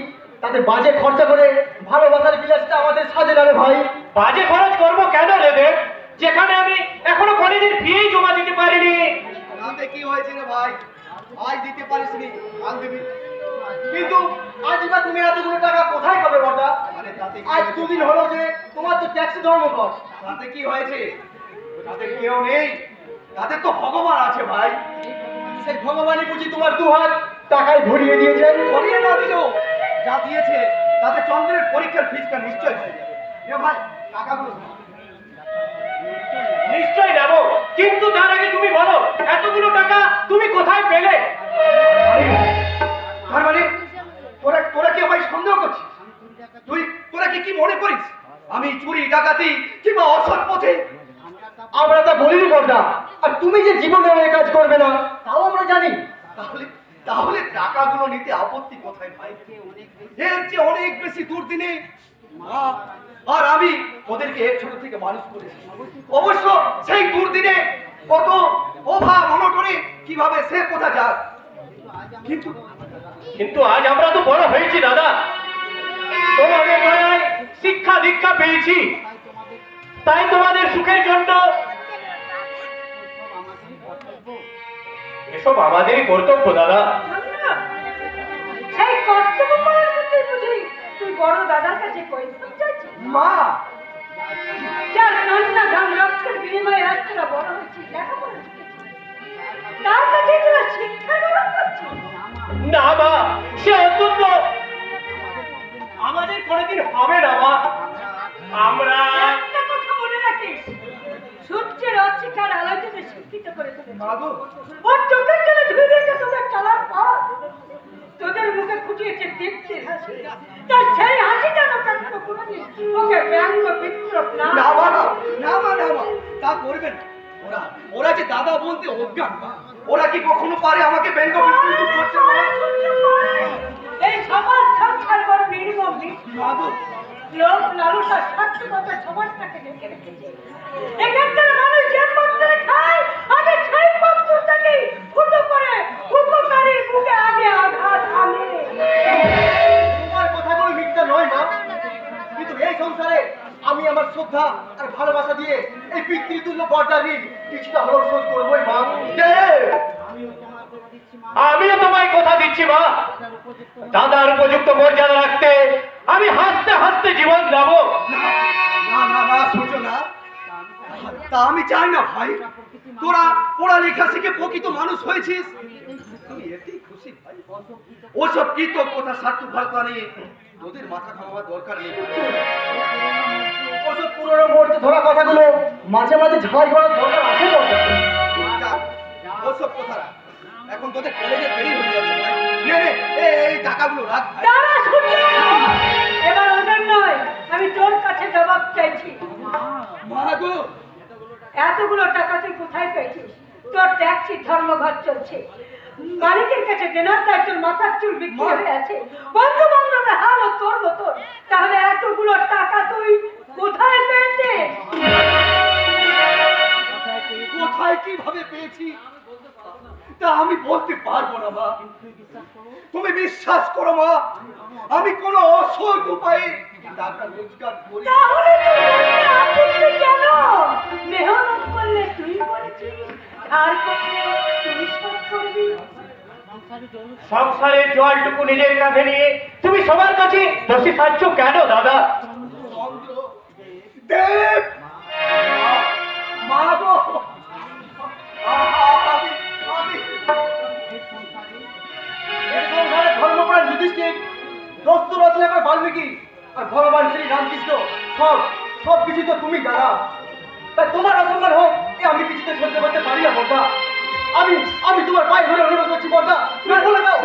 তাতে বাজে খরচা করে ভালোবাসার বিলাসটা আমাদের সাজে না রে ভাই। বাজে খরচ করবো কেন রে দেব, যেখানে আমি এখনো কলেজের ফিই জমা দিতে পারিনি। তাতে কি হয়েছে রে ভাই? আজ দিতে পারিসনি, কাল দিবি। কিন্তু আজ না তুমি এতগুলো টাকা কোথায় পাবে বড়দা? আজ দুদিন হলো যে তোমার তো ট্যাক্সি ধর্মঘট। তাতে কি হয়েছে? তাদের কেউ নেই, তাদের তো ভগবান আছে ভাই। সেই ভগবানই বুঝি তোমার দু হাত টাকায় ভরিয়ে দিয়েছেন। ভরিয়ে না দিলেও যা দিয়েছে তাতে চন্দ্রের পরীক্ষার ফিসটা নিশ্চয় হয়ে যাবে। এ ভাই, টাকাগুলো নিশ্চয় নেব, কিন্তু তার আগে তুমি বলো এতগুলো টাকা তুমি কোথায় পেলে? তার মানে তোরা তোরা কি আমায় সন্দেহ করছিস? তোরা কি মনে করিস আমি চুরি ডাকাতি কিংবা অসৎ পথে? আমরা তা বলিনি বড়দা, আর তুমি যে জীবনে এই কাজ করবে না তাও আমরা জানি। তাহলে তাহলে টাকাগুলো নিতে আপত্তি কোথায় ভাই? এর চেয়ে অনেক বেশি দুর্দিনে মা আর আমি ওদেরকে ছোট থেকে মানুষ করেছি। অবশ্য সেই দুর্দিনে কত অভাব অনটনে কিভাবে সে কোথা যাক, কিন্তু কিন্তু আজ আমরা তো বড় হয়েছি দাদা, তোমাদের দয়ায় শিক্ষা দীক্ষা পেয়েছি, তাই তোমাদের সুখের জন্য এসব আমাদেরই কর্তব্য দাদা। সেই কর্তব্য পালন করতে বুঝি তুই বড় দাদার কাছে পরিশ্রম চাইছিস? মা, যার কান্না ঘাম রক্তের বিনিময়ে আজ তোরা বড় হয়েছিস, লেখাপড়া শিখেছিস, তার কাছে তোরা শিক্ষা গ্রহণ করছিস? না মা, সে অত্যন্ত আমাদের কোনোদিন হবে না মা। আমরা একটা কথা মনে রাখিস, সূর্যের অচিকার আলোয় তোদের শিক্ষিত করে তুলেছে। ওর চোখের জলে ধুয়ে দিয়েছে তোদের চলার পথ, তোদের মুখে ফুটিয়েছে তৃপ্তির হাসি, তার সেই হাসি যেন কাটতো কোনোদিন ওকে ব্যঙ্গ বিদ্রুপ না। না মা, না মা, না মা, তা করবে না। ওরা ওরা যে দাদা বলতে অজ্ঞান, ওরা কি কখনো পারে আমাকে ব্যঙ্গ বিদ্রুপ করতে? এই সমাজ সংসার বড় নির্মম লোক লালসা স্বার্থপরতা সমাজটাকে ঢেকে রেখেছে। এখানকার মানুষ যে পত্রে খায়, আমি সেই পত্রটাকে ফুটো করে উপকারীর বুকে আগে আঘাত আনে। তোমার কথাগুলো মিথ্যা নয় মা, কিন্তু এই সংসারে আমি আমার শ্রদ্ধা আর ভালোবাসা দিয়ে এই পিতৃতুল্য বর্দার ঋণ কিছুটা হলেও শোধ করবোই মা। আমিও তোমায় কথা দিচ্ছি মা, দাদার উপযুক্ত মর্যাদা রাখতে আমি হাসতে হাসতে জীবন যাব। না না না, সূর্য না, তা আমি চাই না ভাই। তোরা পড়ালেখা শিখে প্রকৃত মানুষ হয়েছিস, আমি এতেই খুশি ভাই। ওসব কৃতজ্ঞতা স্বার্থপরতা নিয়ে তোদের মাথা খাওয়ার দরকার নেই। ওসব পুরোনো মুহূর্তে ধরা কথাগুলো মাঝে মাঝে ঝালাই করার দরকার আছে বর্দা। যাক, ওসব কথা রাখ। এখন তোদের কলেজে দেরি হয়ে যাচ্ছে ভাই। নে নে, এই টাকাগুলো রাখ ভাই। দাঁড়া সূর্য, এবার ওদের নয়, আমি তোর কাছে জবাব চাইছি। মা গো, এতগুলো টাকা তুই কোথায় পেয়েছিস? তোর ট্যাক্সি ধর্মঘট চলছে, মালিকের কাছে দেনার দায়, তোর মাথার চুল বিক্রি হয়ে আছে, বন্ধু বান্ধবের হাল তোর মতো, তাহলে এতগুলো টাকা তুই কোথায় পেয়েছিস? কোথায় কিভাবে পেয়েছি তা আমি বলতে পারবো না মা। তুমি বিশ্বাস করো মা, আমি কোনো অসৎ উপায়ে টাকা রোজগার করি। তাহলে তুই বলতে আপত্তি কেন? মেহনত করলে তুই করেছিস, ধার করলে তুই শোধ করবি। সংসারের জলটুকু নিজের কাঁধে নিয়ে তুমি সবার কাছে বসে থাকছো কেন দাদা? দেব মা গো এই সংসারে ধর্মপ্রাণ যুধিষ্ঠির, দস্যু রত্নাকর বাল্মীকি আর ভগবান শ্রী রামকৃষ্ণ সব কিছু তো তুমি দাদা। তাই তোমার অসম্মান হোক এ আমি কিছুতে সহ্য করতে পারি না বর্দা। আমি তোমার পায়ে ধরে অনুরোধ করছি বর্দা, তুমি বলে দাও।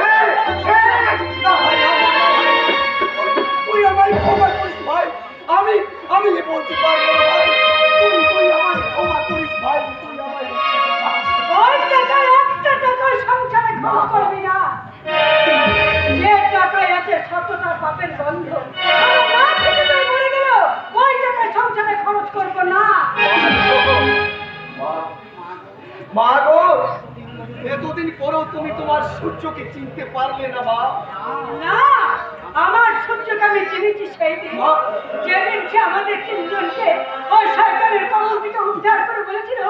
তুই আমায় ক্ষমা করিস ভাই, আমি বলতে পারবো না ভাই, তুই আমায় ক্ষমা করিস ভাই, তুই আমায় ওই টাকায় একটা টাকায় সংসারে খরচ করবি না। যে টাকায় আছে সততার পাপের গন্ধ, আমার মা থেকে তো মরে গেল, ওই টাকায় সংসারে খরচ করবো না। মা গো, এতদিন পরেও তুমি তোমার সূর্যকে চিনতে পারলে না মা? না, আমার সূর্যকে আমি চিনেছি সেই দিন, যেদিন সে আমাদের তিনজনকে ওই সরকারের কবল থেকে উদ্ধার করে বলেছিল,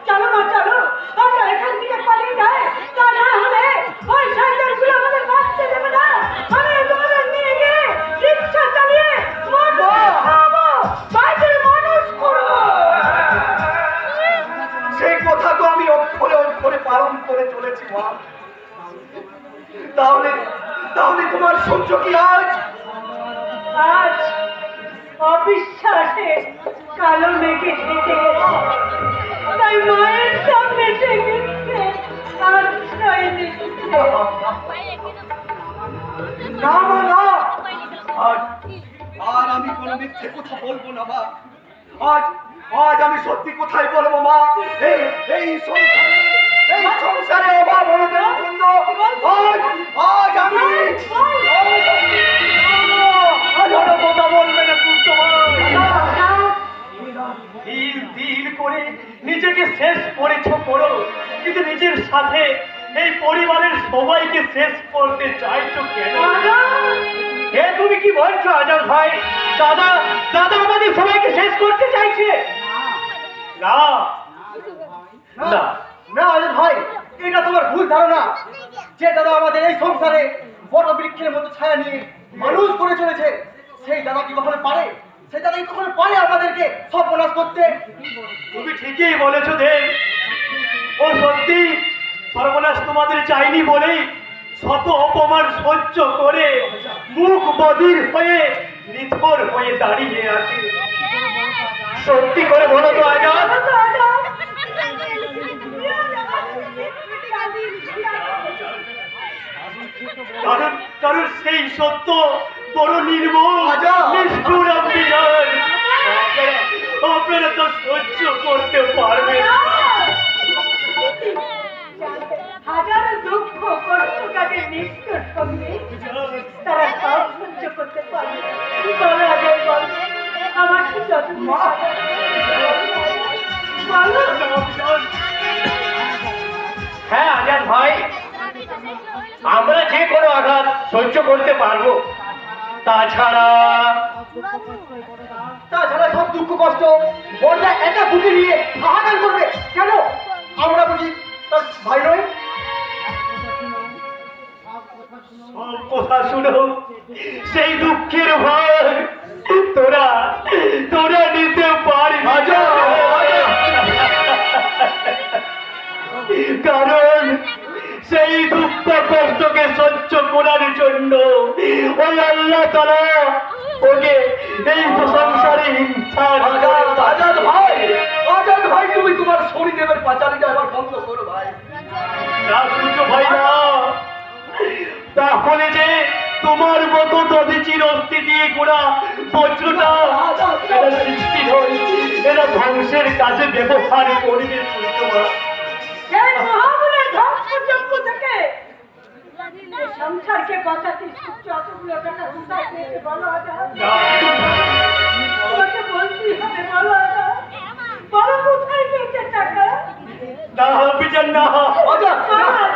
চলো মা চলো, আমরা এখান থেকে পালিয়ে যাই, তা না হলে ওই সরকারগুলো আমাদের বাঁচতে দেবে না, আমি তোমাদের নিয়ে গিয়ে রিক্সা চালিয়ে মারবো, খাবো, বাইরে মানুষ করবো। সেই কথা তো আমি অক্ষরে অক্ষরে পালন করে চলেছি মা। তাহলে তোমার সূর্য কি আজ অবিশ্বাসে কালো মেঘে ঢেকে গেছে, তাই মায়ের সামনে সে মিথ্যে আশ্রয় দিচ্ছে। না মা না, আর আমি কোনো মিথ্যে কথা বলবো না মা। আজ আমি সত্যি কথাই বলবো মা। এই সংসারে অভাব অনটনের জন্য আজ আমি হাজারো কথা বলবে না সূর্য দিল করে নিজেকে শেষ করেছো করো, কিন্তু নিজের সাথে এই পরিবারের সবাইকে শেষ করতে চাইছো কেন? এ তুমি কি বলছো আজাদ ভাই? দাদা আমাদের সবাইকে শেষ করতে চাইছে? না না না আজাদ ভাই, এটা তোমার ভুল ধারণা। যে দাদা আমাদের এই সংসারে বড় বৃক্ষের মতো ছায়া নিয়ে মানুষ করে চলেছে, সেই দাদা কি কখনো পারে? সেই দাদা কি কখনো পারে আমাদেরকে সর্বনাশ করতে? তুমি ঠিকই বলেছো দেব, ও সত্যি সর্বনাশ তোমাদের চাইনি বলেই শত অপমান সহ্য করে মুখ বধির হয়ে নিথর হয়ে দাঁড়িয়ে আছে। সত্যি করে বলো তো আজাদ। কারণ সেই সত্য বড় নির্মম, নিষ্ঠুর। আপনারা তো সহ্য করতে পারবেন না। হাজারো দুঃখ কষ্ট কাজে নিষ্ঠুর সঙ্গে তারা সব সহ্য করতে পারে। বলো আজাদ, বলো আমার কি যত্ন বলো। হ্যাঁ আজাদ ভাই, আমরা যে কোনো আঘাত সহ্য করতে পারবো। তাছাড়া সব দুঃখ কষ্ট বড়দা একা বুকে নিয়ে হাহাকার করবে কেন? আমরা বুঝি তার ভাই নয়? সব কথা শুনো, সেই দুঃখের ভার তোরা নিতে পারবি না। কারণ সেই দুঃখ কষ্টকে সহ্য করার জন্য ওই আল্লাহ তাআলা ওকে এই সংসারে ইনসান। আজাদ ভাই, তুমি তোমার শনিদেবের পাঁচালিটা এবার বন্ধ করো ভাই। না সূর্য ভাই না, তাহলে যে তোমার মতো দধিচির অস্থি দিয়ে গোড়া বজ্রটা এরা সৃষ্টি নয়, এরা ধ্বংসের কাজে ব্যবহার করবে সূর্য ভাই। সেই মহাবলের ধ্বংসযজ্ঞ থেকে সংসারকে বাঁচাতে যতগুলো টাকা কোথায় পেয়েছে বলো আজাদ? তোমাকে বলতেই হবে, বলো আজাদ, বলো কোথায় পেয়েছে টাকা? না অভিযান না,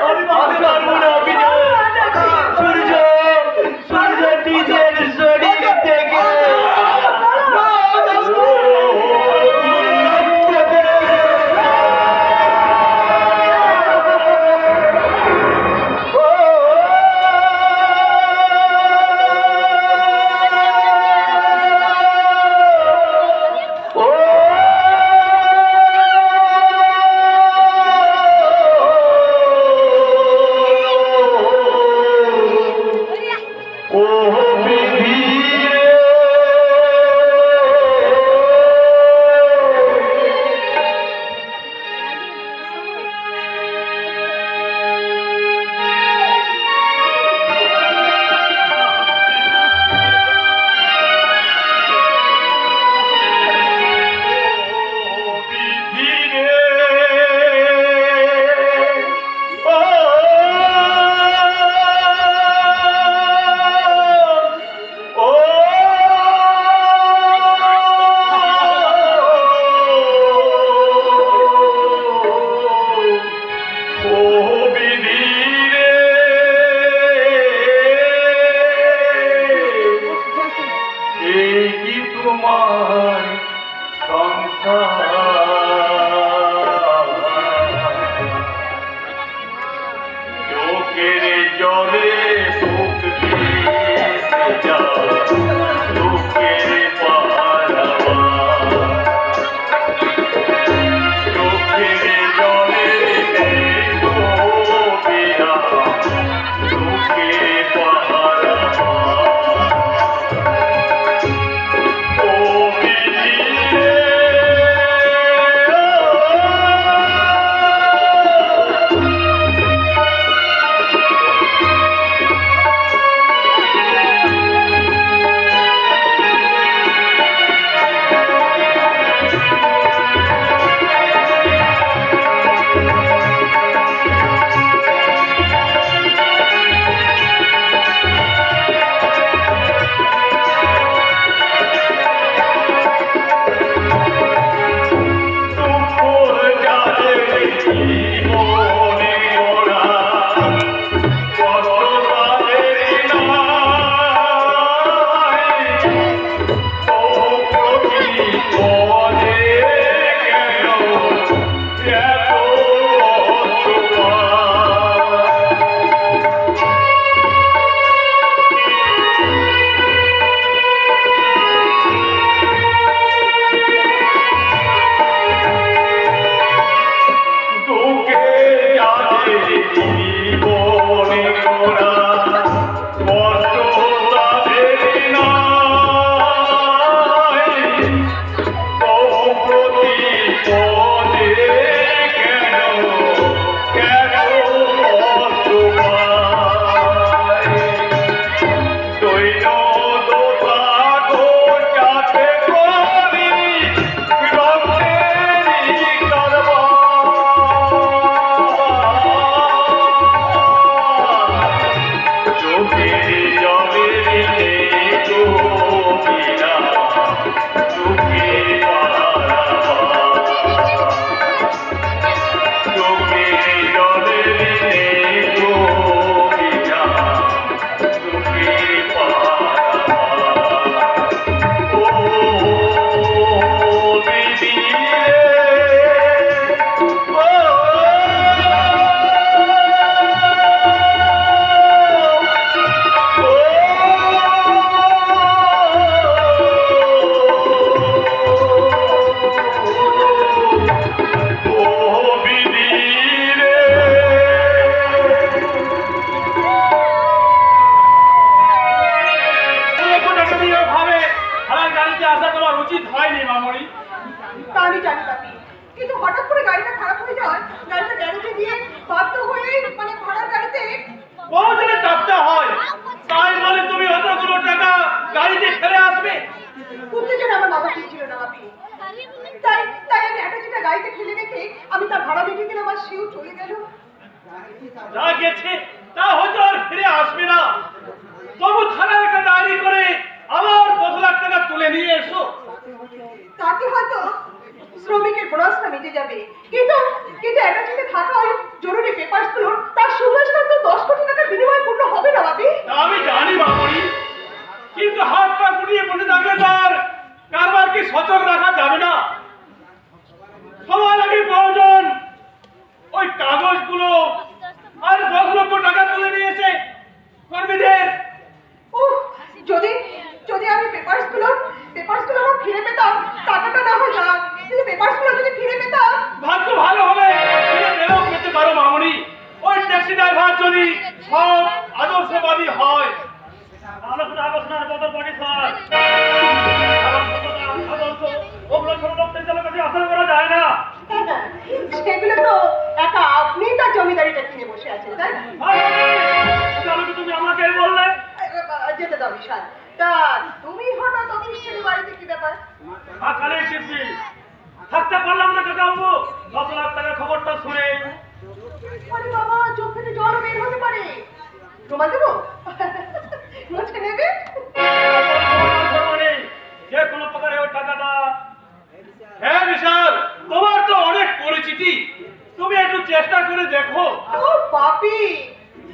আমি বলতে পারবো না অভিযান। সূর্য নিজের শরীর থেকে তোমার সংসার চোখের জলে সুখ ভেসে যায় চোখের পারাবার চোখের জলে ডোবেয়া চোখে পারাবার ও বিলিয়ে তা আমি জানি পাপি, কিন্তু হঠাৎ করে গাড়িটা খারাপ হয়ে যাওয়ায় গাড়িটা গ্যারেজে দিয়ে বাধ্য হয়ে মানে ভাড়ার গাড়িতে পৌঁছলে চাপতে হয়, তাই বলে তুমি অতগুলো টাকা গাড়িতে ফেলে আসবে? উত্তেজনা আমার মাথা দিয়েছিল না পাপি, তাই তাই আমি একটা যেটা গাড়িতে ফেলে রেখে আমি তার ভাড়া মিটিয়ে দিলে আমার শিউ চলে গেল। যা গেছে তা হয়তো আর ফিরে আসবে না, তবু থানার একটা ডায়েরি করে আবার 10 লাখ টাকা তুলে নিয়ে এসো। তাতে হয়তো শ্রমিকের বোনাসটা মিটে যাবে, কিন্তু কিন্তু একটা যেটা থাকা হয় জরুরি পেপারসগুলো তার সুবাসটা তো 10 কোটি টাকার বিনিময়ে পূর্ণ হবে না পাপি। তা আমি জানি মামনি, কিন্তু হাত পা গুটিয়ে বসে থাকলে তার কারবার কি সচল রাখা যাবে না। সবার আগে প্রয়োজন ওই কাগজগুলো আর 10 লক্ষ টাকা তুলে নিয়েছে কর্মীদের। যদি যদি আমি পেপারসগুলো আমার ফিরে পেতাম, টাকাটা না হয় না, কিন্তু পেপারসগুলো যদি ফিরে পেতাম। ভাগ্য ভালো হলে ফিরে পেলেও পেতে পারো মামনি, ওই ট্যাক্সি ড্রাইভার যদি সব আদর্শবাদী হয়। আলোচনার বদল বডি স্যার, আদর্শ ওগুলো ছোট লোকদের কাছে আশা করা যায় না। সেগুলো তো একা আপনি তার জমিদারিটা কিনে বসে আছেন, তাই না? তাহলে কি তুমি আমাকে বললে? যেতে দাও বিশাল। তা তুমি হঠাৎ অফিস ছেড়ে বাড়িতে কি ব্যাপার? আকারে টিপি থাকতে পারলাম না কাকাবু, 10 লাখ টাকার খবরটা শুনে। আরে বাবা, চোখ থেকে জল বের হতে পারে। তোমার দেবো মুছে নেবে? যে কোনো প্রকারে ওই টাকাটা। হ্যাঁ বিশাল, তোমার তো অনেক পরিচিতি, তুমি একটু চেষ্টা করে দেখো। ও পাপি,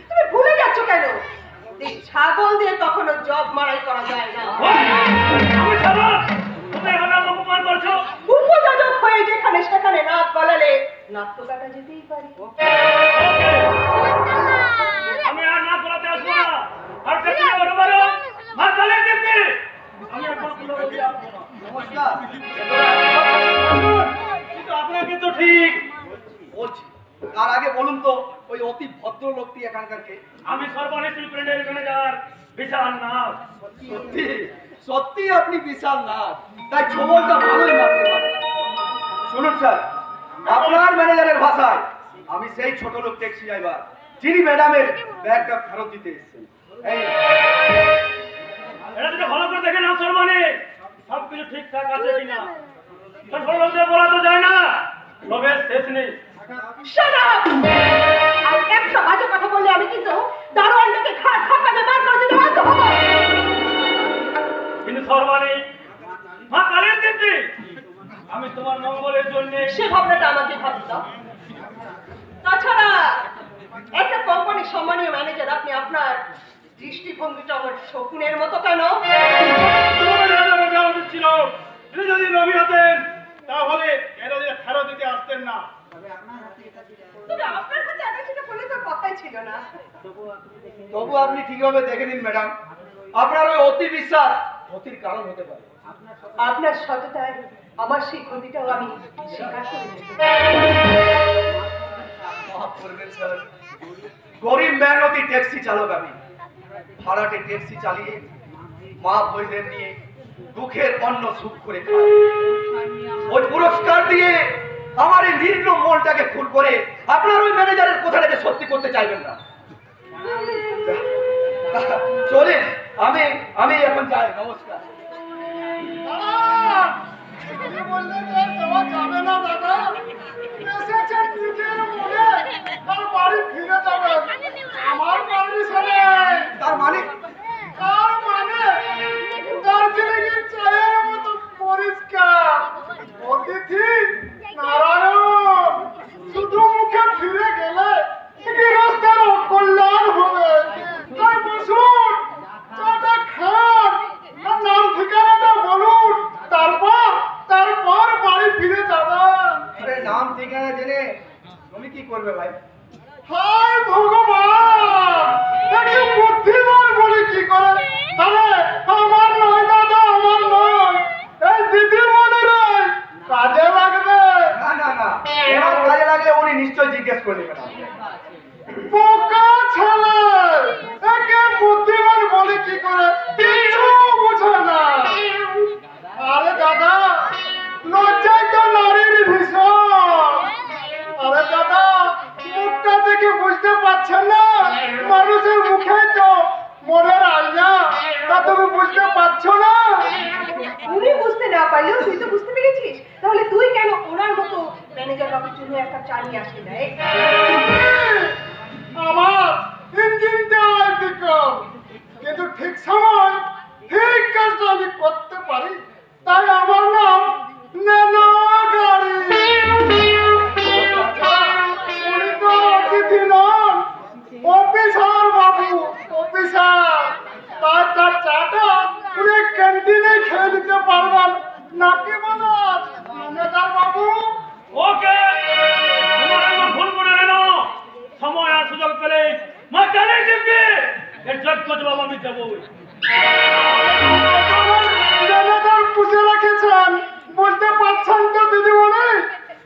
তুমি ভুলে যাচ্ছ কেন? এই ছাগল দিয়ে কখনো জব মারাই করা যায় না। আমি ছাড়া নাক তো কাটা যেতেই পারে। আমি আর না বলাতে আসবো না। আর কাছে বড় বড় মা কালে দেখবে। আমি আর কোনো কথা বলতে আসবো না। নমস্কার। কিন্তু আপনাকে তো ঠিক বলছি, তার আগে বলুন তো ওই অতি ভদ্র লোকটি এখানকার কে? আমি সর্বনিষ্ঠ প্রেন্ডের ম্যানেজার বিশাল নাথ। সত্যি সত্যি আপনি বিশাল না, তাই ছবলটা ভালোই মারতে পারেন। শুনুন স্যার, আপনার ম্যানেজারের ভাষায় আমি সেই ছোট লোক ট্যাক্সি ড্রাইভার যিনি ম্যাডামের ব্যাগটা ফেরত দিতে এসেছেন। এই এটা যদি ভালো করে দেখে না সর্বনে সবকিছু ঠিকঠাক আছে কিনা। ছোট লোকদের বলা তো যায় না, লোভের শেষ নেই। Shut up! আর একটা বাজে কথা বললে আমি কিন্তু দারোয়ানটাকে ঘাট ধাক্কাতে বার করে দিতে বাধ্য হবো। কিন্তু সর্বাণী মা কালের দেবী, আমি তোমার মঙ্গলের জন্য সে ভাবনাটা আমাকে ভাবতে দাও। তাছাড়া একটা কোম্পানির সম্মানীয় ম্যানেজার আপনি, আপনার দৃষ্টিভঙ্গিটা আমার শকুনের মতো কেন? ছিল যদি রবি হতেন তাহলে এরা যে ফেরত দিতে আসতেন না। তবে আপনার কাছে আগে সেটা বলে তো কথাই ছিল না। তবু আপনি ঠিকভাবে দেখে নিন ম্যাডাম, আপনার ওই অতি বিশ্বাস ক্ষতির কারণ হতে পারে। আপনার সততায় আমার সেই ক্ষতিটাও আমি স্বীকার করে নেব। মাফ করবেন স্যার, গরিব মেহনতি ট্যাক্সি চালক আমি। ভাড়াটে ট্যাক্সি চালিয়ে মা বইদের নিয়ে দুঃখের অন্ন সুখ করে খাই। ওই পুরস্কার দিয়ে আমার এই নির্ণ মনটাকে খুন করে আপনার ওই ম্যানেজারের কথাটাকে সত্যি করতে চাইবেন না। চলেন, আমি এখন যাই। নমস্কার। তার মানে দার্জিলিংয়ের চায়ের মতো পরিষ্কার অতিথি নারায়ণ, শুধু মুখে ফিরে গেলে গৃহস্থের কল্যাণ হবে। তাই বসুন, চাটা খান, আর নাম ঠিকানাটা বলুন, তারপর বাড়ি ফিরে যাবেন। আরে নাম ঠিকানা জেনে তুমি কি করবে ভাই? হায় ভগবান, একে বুদ্ধিমান বলে কি করে? আরে আমার নয় দাদা, আমার নয়, এই দিদিমণির কাজে লাগবে। না না না, ওনার কাজে লাগলে উনি নিশ্চয় জিজ্ঞেস করে নেবেন আপনাকে। বোকা ছেলে, একে বুদ্ধিমান বলে কি করে? কিছু বুঝে না। আরে দাদা, লজ্জায় তো নারীর ভীষণ। আরে দাদা, মুখটা দেখে বুঝতে পারছেন না? মানুষের মুখে তো মনের আয়না, তা তুমি বুঝতে পারছো না? উনি বুঝতে না পারলেও তুই তো বুঝতে পেরেছিস। তাহলে তুই কেন ওনার মতো ম্যানেজার বাবুর জন্য একটা চা নিয়ে আসলি না? আমার ইঞ্জিনটা বিক্রম, কিন্তু ঠিক সময় ঠিক কাজটা আমি করতে পারি, তাই আমার নাম ন্যানো গাড়ি। উনি তো অতিথি নন, অফিসার বাবু, অফিসার। তার চাটা উনি ক্যান্টিনে খেয়ে নিতে পারবেন নাকি বলার ম্যানেজার বাবু? ওকে, তোমার একদম ভুল করে নেন। সময় আর সুযোগ পেলে মা কালে দেবী এর যোগ্য জবাব আমি দেবো। ম্যানেজার পুষে রেখেছেন, বলতে পারছেন তো দিদিমণি?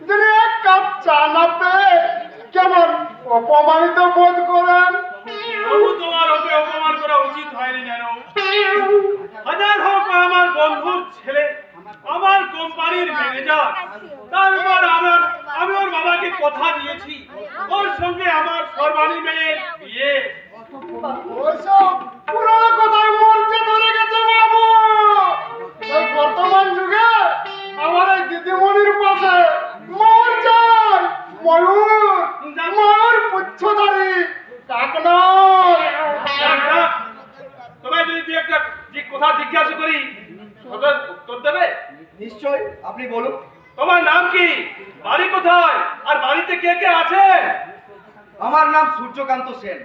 যদি এক কাপ চা না পেয়ে কেমন অপমানিত বোধ করেন? তবু তোমার ওকে অপমান করা উচিত হয়নি কেন? হাজার হোক আমার বন্ধুর ছেলে, আমার কোম্পানির ম্যানেজার। তারপর আমি ওর বাবাকে কথা দিয়েছি ওর সঙ্গে আমার সর্বাণী মেয়ের বিয়ে। ওইসব পুরনো কথায় মরচে ধরে গেছে বাবু। এই বর্তমান যুগে আমার এই দিদিমণির পাশে ময়ূর চাই, ময়ূর পুচ্ছধারী কাক নয়। তোমায় যদি একটা কথা জিজ্ঞাসা করি উত্তর দেবে? নিশ্চয়, আপনি বলুন। তোমার নাম কি, বাড়ি কোথায়, আর বাড়িতে কে কে আছে? আমার নাম সূর্যকান্ত সেন।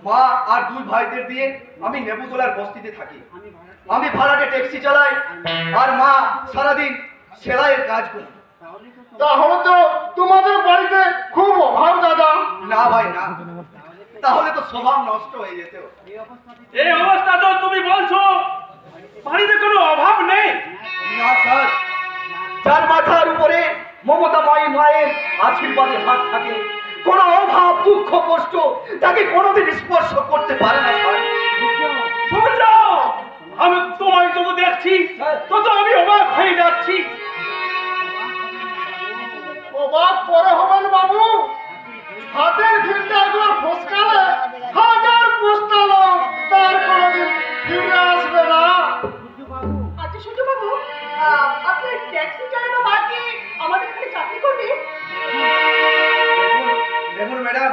মা আর দুই ভাইদের দিয়ে আমি নেবুতলার বস্তিতে থাকি। আমি ভাড়াটে ট্যাক্সি চালাই আর মা সারাদিন সেলাইয়ের কাজ করি। তাহলে তো তোমাদের বাড়িতে খুব অভাব দাদা। না ভাই না, তাহলে তো স্বভাব নষ্ট হয়ে যেত। এই অবস্থা তো তুমি বলছো বাড়িতে কোনো অভাব নেই। না স্যার, যার মাথার উপরে মমতাময়ী মায়ের আশীর্বাদের হাত থাকে, কোনো অভাব দুঃখ কষ্ট তাকে কোনোদিন স্পর্শ করতে পারে না স্যার। সূর্য, আমি তোমায় যত দেখছি তত আমি অবাক হয়ে যাচ্ছি। অবাক পরে হবেন বাবু, হাতের ঘিনটা একবার ফসকালে হাজার পোস্টালো তার কোনোদিন ফিরে আসবে না। আচ্ছা সূর্য বাবু, আপনি ট্যাক্সি চালানো বাদ দিয়ে আমাদের এখানে চাকরি করবেন? দেখুন ম্যাডাম,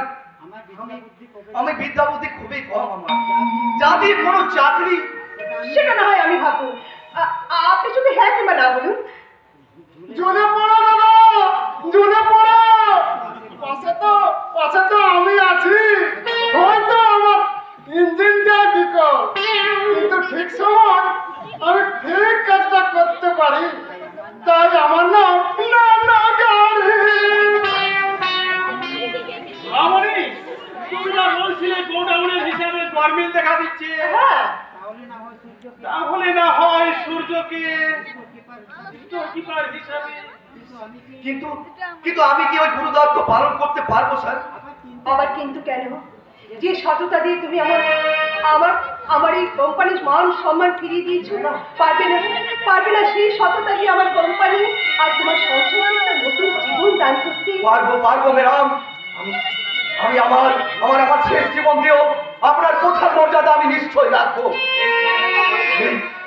আমি বিদ্যা বুদ্ধি খুবই কম আমার, যাতে কোনো চাকরি সেটা না হয় আমি ভাববো, আপনি শুধু হ্যাঁ কিংবা না বলুন। জোরে পড়ো দাদা, জোরে পড়ো। পাশে তো আমি আছি, হয়তো আমার ইঞ্জিনটা বিকল, কিন্তু ঠিক সময় আমি ঠিক কাজটা করতে পারি, তাই আমার নাম না গাড়ি। আমনি, তুমি না বলছিলে গোডাউনের হিসাবে গরমিল দেখা দিচ্ছে? হ্যাঁ, তাহলে না হয় সূর্যকে স্টোরকিপার হিসাবে। কিন্তু আমি কি ওই গুরুদায়িত্ব পালন করতে পারবো স্যার? আবার কিন্তু কেন? যে সততা দিয়ে তুমি আমার এই কোম্পানির মান সম্মান ফিরিয়ে দিয়েছো, পারবে না সেই সততা দিয়ে আমার কোম্পানি আর তোমার সংসারকে একটা নতুন জীবন দান করতে? পারবো ম্যাডাম। আমি আমার শেষ জীবন দিয়েও আপনার কথার মর্যাদা আমি নিশ্চয় রাখবো।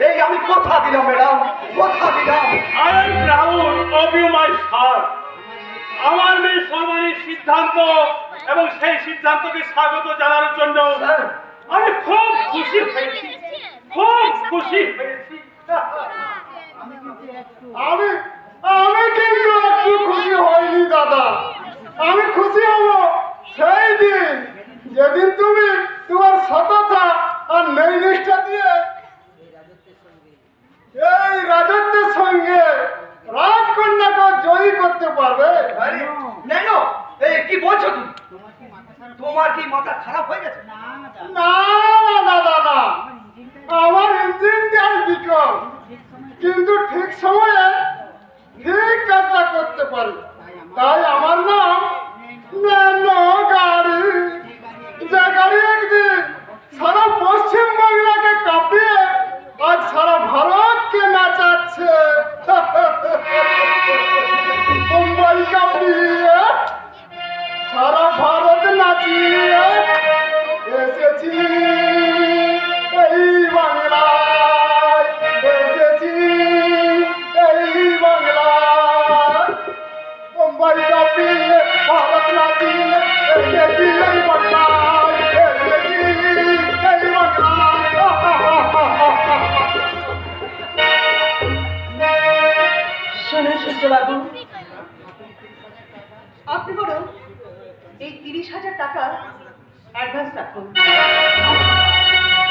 এই আমি কথা দিলাম ম্যাডাম, কথা দিলাম। I am proud of you, my son. আমার মেয়ে সর্বাণীর সিদ্ধান্ত এবং সেই সিদ্ধান্তকে স্বাগত জানানোর জন্য স্যার, আমি খুব খুশি হয়েছি, খুব খুশি হয়েছি। আমি কিন্তু একটু খুশি হইনি দাদা। আমি খুশি হব সেই দিন যেদিন তুমি তোমার সততা আর নৈনিষ্ঠা দিয়ে এই রাজত্বের সঙ্গে রাজকন্যাকে জয়ী করতে পারবে। এই কি বলছো তুমি? তোমার কি মাথা খারাপ হয়ে গেছে? না দাদা না, আমার ইঞ্জিনটাই বিকল, কিন্তু ঠিক সময়ে ঠিক কাজটা করতে পারি, তাই আমার নাম ন্যানো গাড়ি। যে গাড়ি একদিন সারা পশ্চিমবাংলাকে কাঁপিয়ে আজ সারা ভারতকে নাচাচ্ছে। মুম্বাই কাঁপিয়ে সারা ভারত নাচিয়ে এসেছি এই বাংলায়, এসেছি এই বাংলায়। মুম্বাই কাঁপিয়ে ভারত নাচিয়ে এসেছি এই বাংলায়, এসেছি এই বাংলায়। শোনো সূর্যবাবু, আপনি বরং এই 30,000 টাকা অ্যাডভান্স রাখুন।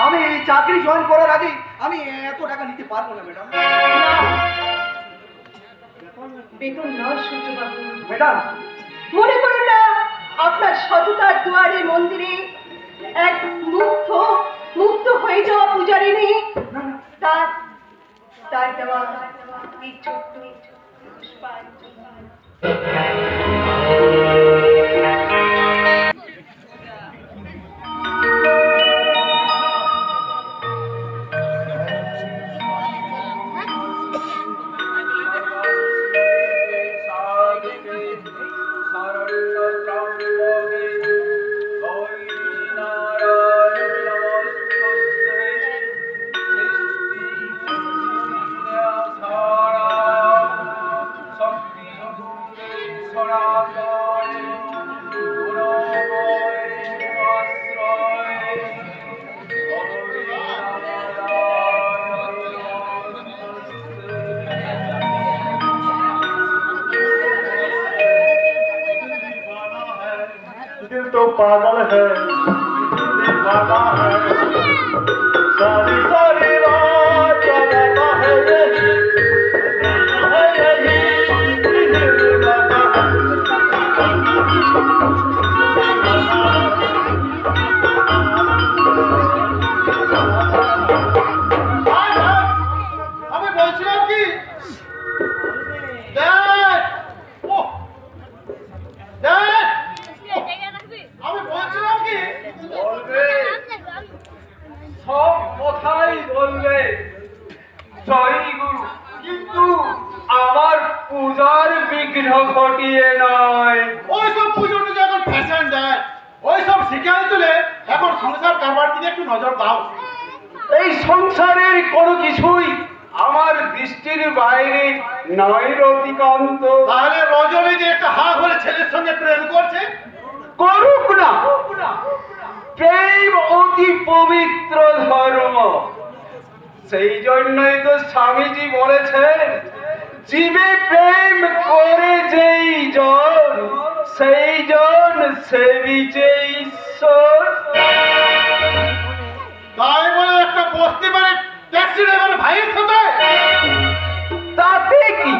আমি এই চাকরি জয়েন করার আগে আমি এত টাকা নিতে পারবো না ম্যাডাম। বেতন নয় সূর্যবাবু। ম্যাডাম, মনে করুন না আপনার সততার দুয়ারে মন্দিরে এক মুক্ত হয়ে যাওয়া পূজারিনী তার দেওয়া এই ছোট্ট পুষ্পাঞ্জলি। दिल तो पागल है, दीवाना है, सारी सारी रात जगाता है यही, दिल है यही, दिल কি ড্যাড ও ড্যাড আমি বলছিলাম কি বলবে সব কথাই বলবে জয় গুরু, কিন্তু আমার পূজার বিঘ্ন ঘটিয়ে নয়। ওইসব পুজো টুজো এখন ফ্যাশন ড্যাড, ওইসব শিখে তুলে এখন সংসার কারবার দিকে একটু নজর দাও। এই সংসারের কোনো কিছুই আমার দৃষ্টির বাইরে নয় রতিকান্ত। তাহলে রজনী যে একটা হা করে ছেলের সঙ্গে প্রেম করছে, করুক না, প্রেম অতি পবিত্র ধর্ম। সেই জন্যই তো স্বামীজি বলেছেন, জীবে প্রেম করে যেই জন সেই জন সেবিছে ঈশ্বর। তাই বলে একটা বসতে পারে ট্যাক্সি ড্রাইভার ভাইয়ের সাথে তাতে কি?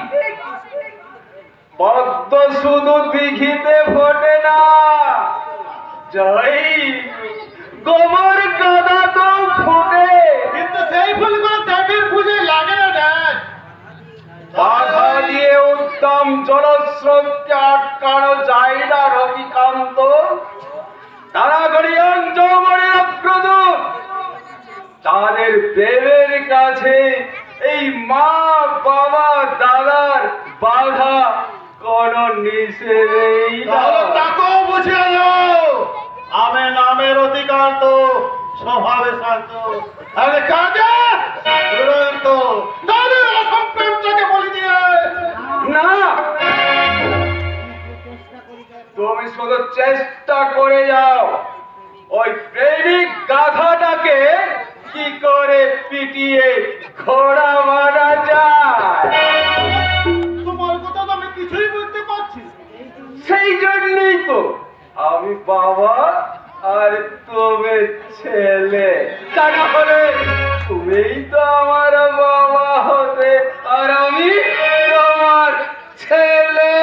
পদ্ম শুধু দিঘিতে ফোটে না, জয় গোবর গাদা তো ফুটে। কিন্তু সেই ফুলগুলো দেবীর পুজোয় লাগে না ড্যাড। বাধা দিয়ে উত্তম জলস্রোতকে আটকানো যায় না রবিকান্ত। তারা গরিয়ান যৌবনের অগ্রদূত, তাদের প্রেমের কাছে এই মা বাবা দাদার বাধা কোন নিষেধই তাহলে না। তাকেও বুঝিয়ে দাও, আমি নামের অধিকান্ত, স্বভাবে শান্ত, আরে কাজে দুরন্ত, তাদের অসম প্রেমটাকে বলি দিয়ে। না, তুমি শুধু চেষ্টা করে যাও ওই প্রেমিক গাধাটাকে কি করে পিটিয়ে ঘোড়া মারা যায়। তোমার কথা তো আমি কিছুই বুঝতে পারছি। সেই জন্যই তো আমি বাবা আর তুমি ছেলে, তা না হলে তুমিই তো আমার বাবা হতে আর আমি তোমার ছেলে।